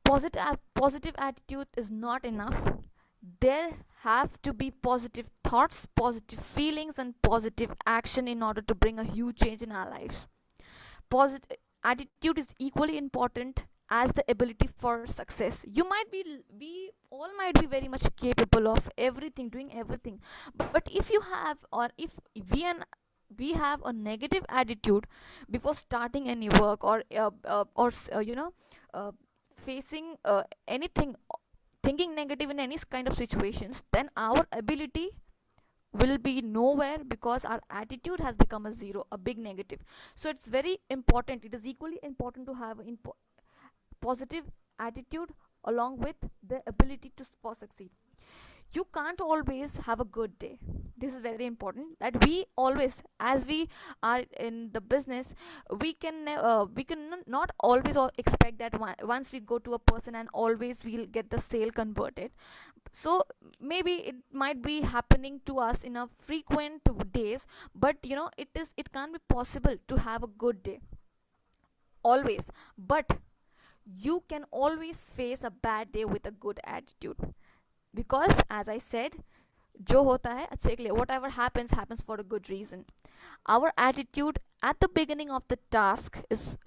K: Positive attitude is not enough. There have to be positive thoughts, positive feelings, and positive action in order to bring a huge change in our lives. Positive attitude is equally important as the ability for success. We all might be very much capable of everything, doing everything, but if you have, or if we have a negative attitude before starting any work, or facing anything, thinking negative in any kind of situations, then our ability will be nowhere, because our attitude has become a zero, a big negative. So it's very important, it is equally important to have positive attitude along with the ability for succeed. You can't always have a good day. This is very important, that we always, as we are in the business, we can not always expect that once we go to a person and always we'll get the sale converted. So maybe it might be happening to us in a frequent days, but it can't be possible to have a good day always. But you can always face a bad day with a good attitude, because as I said, jo hota hai achhe ke liye, whatever happens for a good reason. Our attitude at the beginning of the task is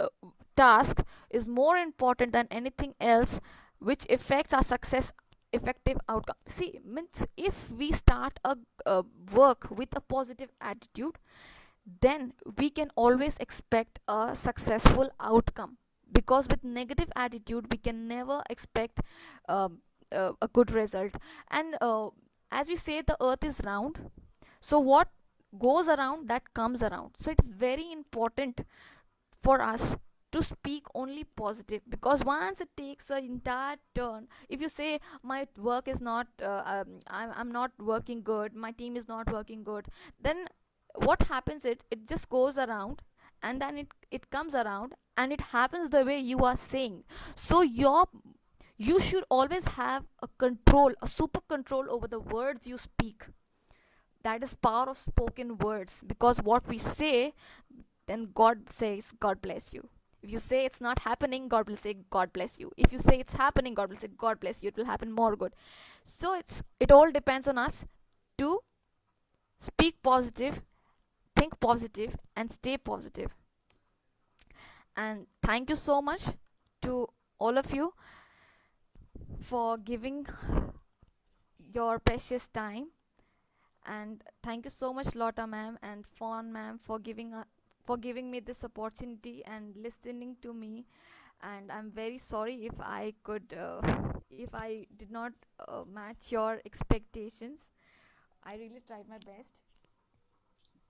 K: more important than anything else, which affects our success, effective outcome. See, means if we start a work with a positive attitude, then we can always expect a successful outcome, because with negative attitude we can never expect a good result. And as we say, the earth is round, so what goes around, that comes around. So it's very important for us to speak only positive, because once it takes an entire turn, if you say my work is not I'm not working good, my team is not working good, then what happens, it just goes around, and then it comes around, and it happens the way you are saying. So You should always have a control, a super control over the words you speak. That is power of spoken words, because what we say, then God says, God bless you. If you say it's not happening, God will say, God bless you. If you say it's happening, God will say, God bless you. It will happen more good. So it all depends on us to speak positive, think positive, and stay positive. And thank you so much to all of you for giving your precious time. And thank you so much, Lotta ma'am and Fawn ma'am, for giving me this opportunity and listening to me. And I'm very sorry if I did not match your expectations. I really tried my best.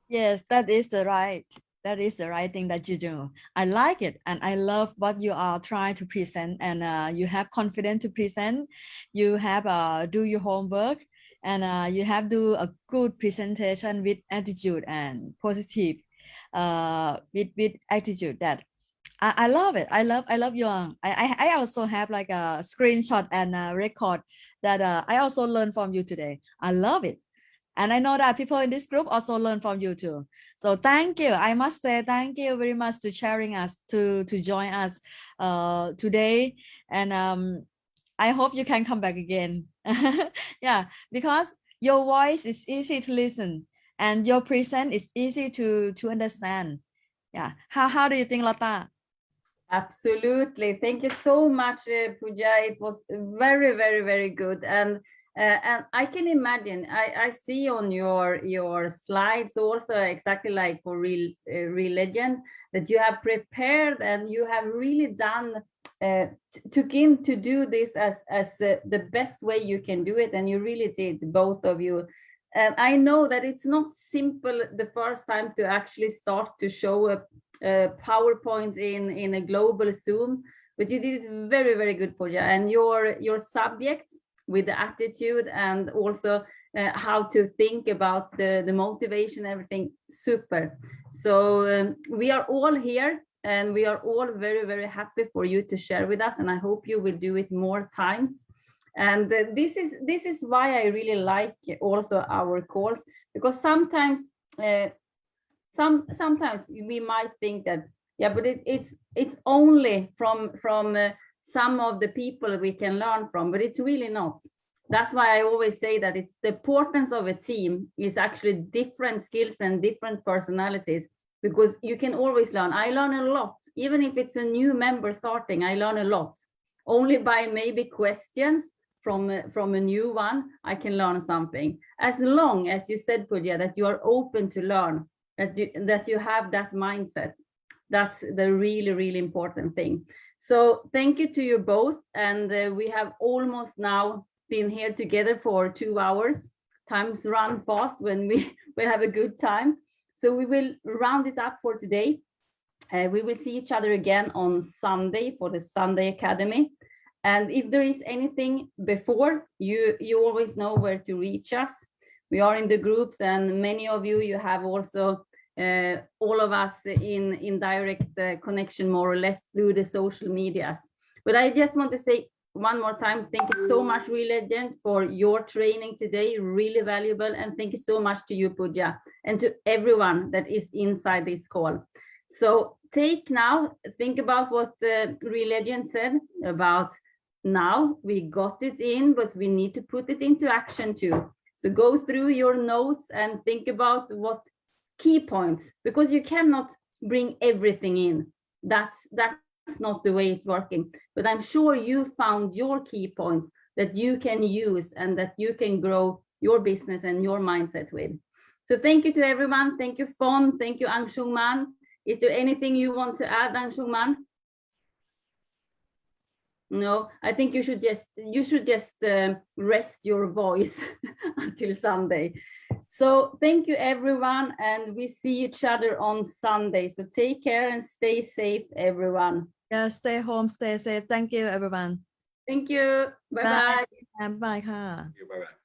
G: Yes, that is the right. That is the right thing that you do. I like it, and I love what you are trying to present. And you have confidence to present. You have do your homework, and you have do a good presentation with attitude and positive, with attitude. That I love it. I love your. I also have like a screenshot and a record that I also learned from you today. I love it. And I know that people in this group also learn from you too. So thank you. I must say thank you very much to sharing us, to join us today. And I hope you can come back again. Yeah, because your voice is easy to listen and your present is easy to understand. Yeah. How do you think, Lotta?
I: Absolutely. Thank you so much, Pooja. It was very, very, very good. And I can imagine, I see on your slides also exactly like for Reallegend, that you have prepared and you have really done, took in to do this as the best way you can do it. And you really did, both of you. And I know that it's not simple the first time to actually start to show a PowerPoint in a global Zoom, but you did it very, very good, Pooja. And your subject with the attitude and also how to think about the motivation, everything, super. So we are all here and we are all very, very happy for you to share with us, and I hope you will do it more times. And this is why I really like also our calls, because sometimes sometimes we might think that, yeah, but it's only from some of the people we can learn from, but it's really not. That's why I always say that it's the importance of a team is actually different skills and different personalities, because you can always learn. I learn a lot, even if it's a new member starting, I learn a lot. Only by maybe questions from a new one, I can learn something. As long as you said, Pooja, that you are open to learn, that you have that mindset. That's the really, really important thing. So thank you to you both. And we have almost now been here together for 2 hours. Times run fast when we have a good time. So we will round it up for today. We will see each other again on Sunday for the Sunday Academy. And if there is anything before, you always know where to reach us. We are in the groups, and many of you have also all of us in direct connection, more or less, through the social medias. But I just want to say one more time, thank you so much, Reallegend, for your training today, really valuable. And thank you so much to you, Pooja, and to everyone that is inside this call. So think about what Reallegend said about, now we got it in, but we need to put it into action too. So go through your notes and think about what key points, because you cannot bring everything in. That's not the way it's working. But I'm sure you found your key points that you can use and that you can grow your business and your mindset with. So thank you to everyone. Thank you, Fon. Thank you, Angsuman. Is there anything you want to add, Angsuman? No, I think you should just rest your voice until Sunday. So thank you, everyone, and we see each other on Sunday. So take care and stay safe, everyone.
G: Yeah, stay home, stay safe. Thank you, everyone.
I: Thank you. Bye-bye.
G: Bye. Bye.
J: Thank you. Bye-bye.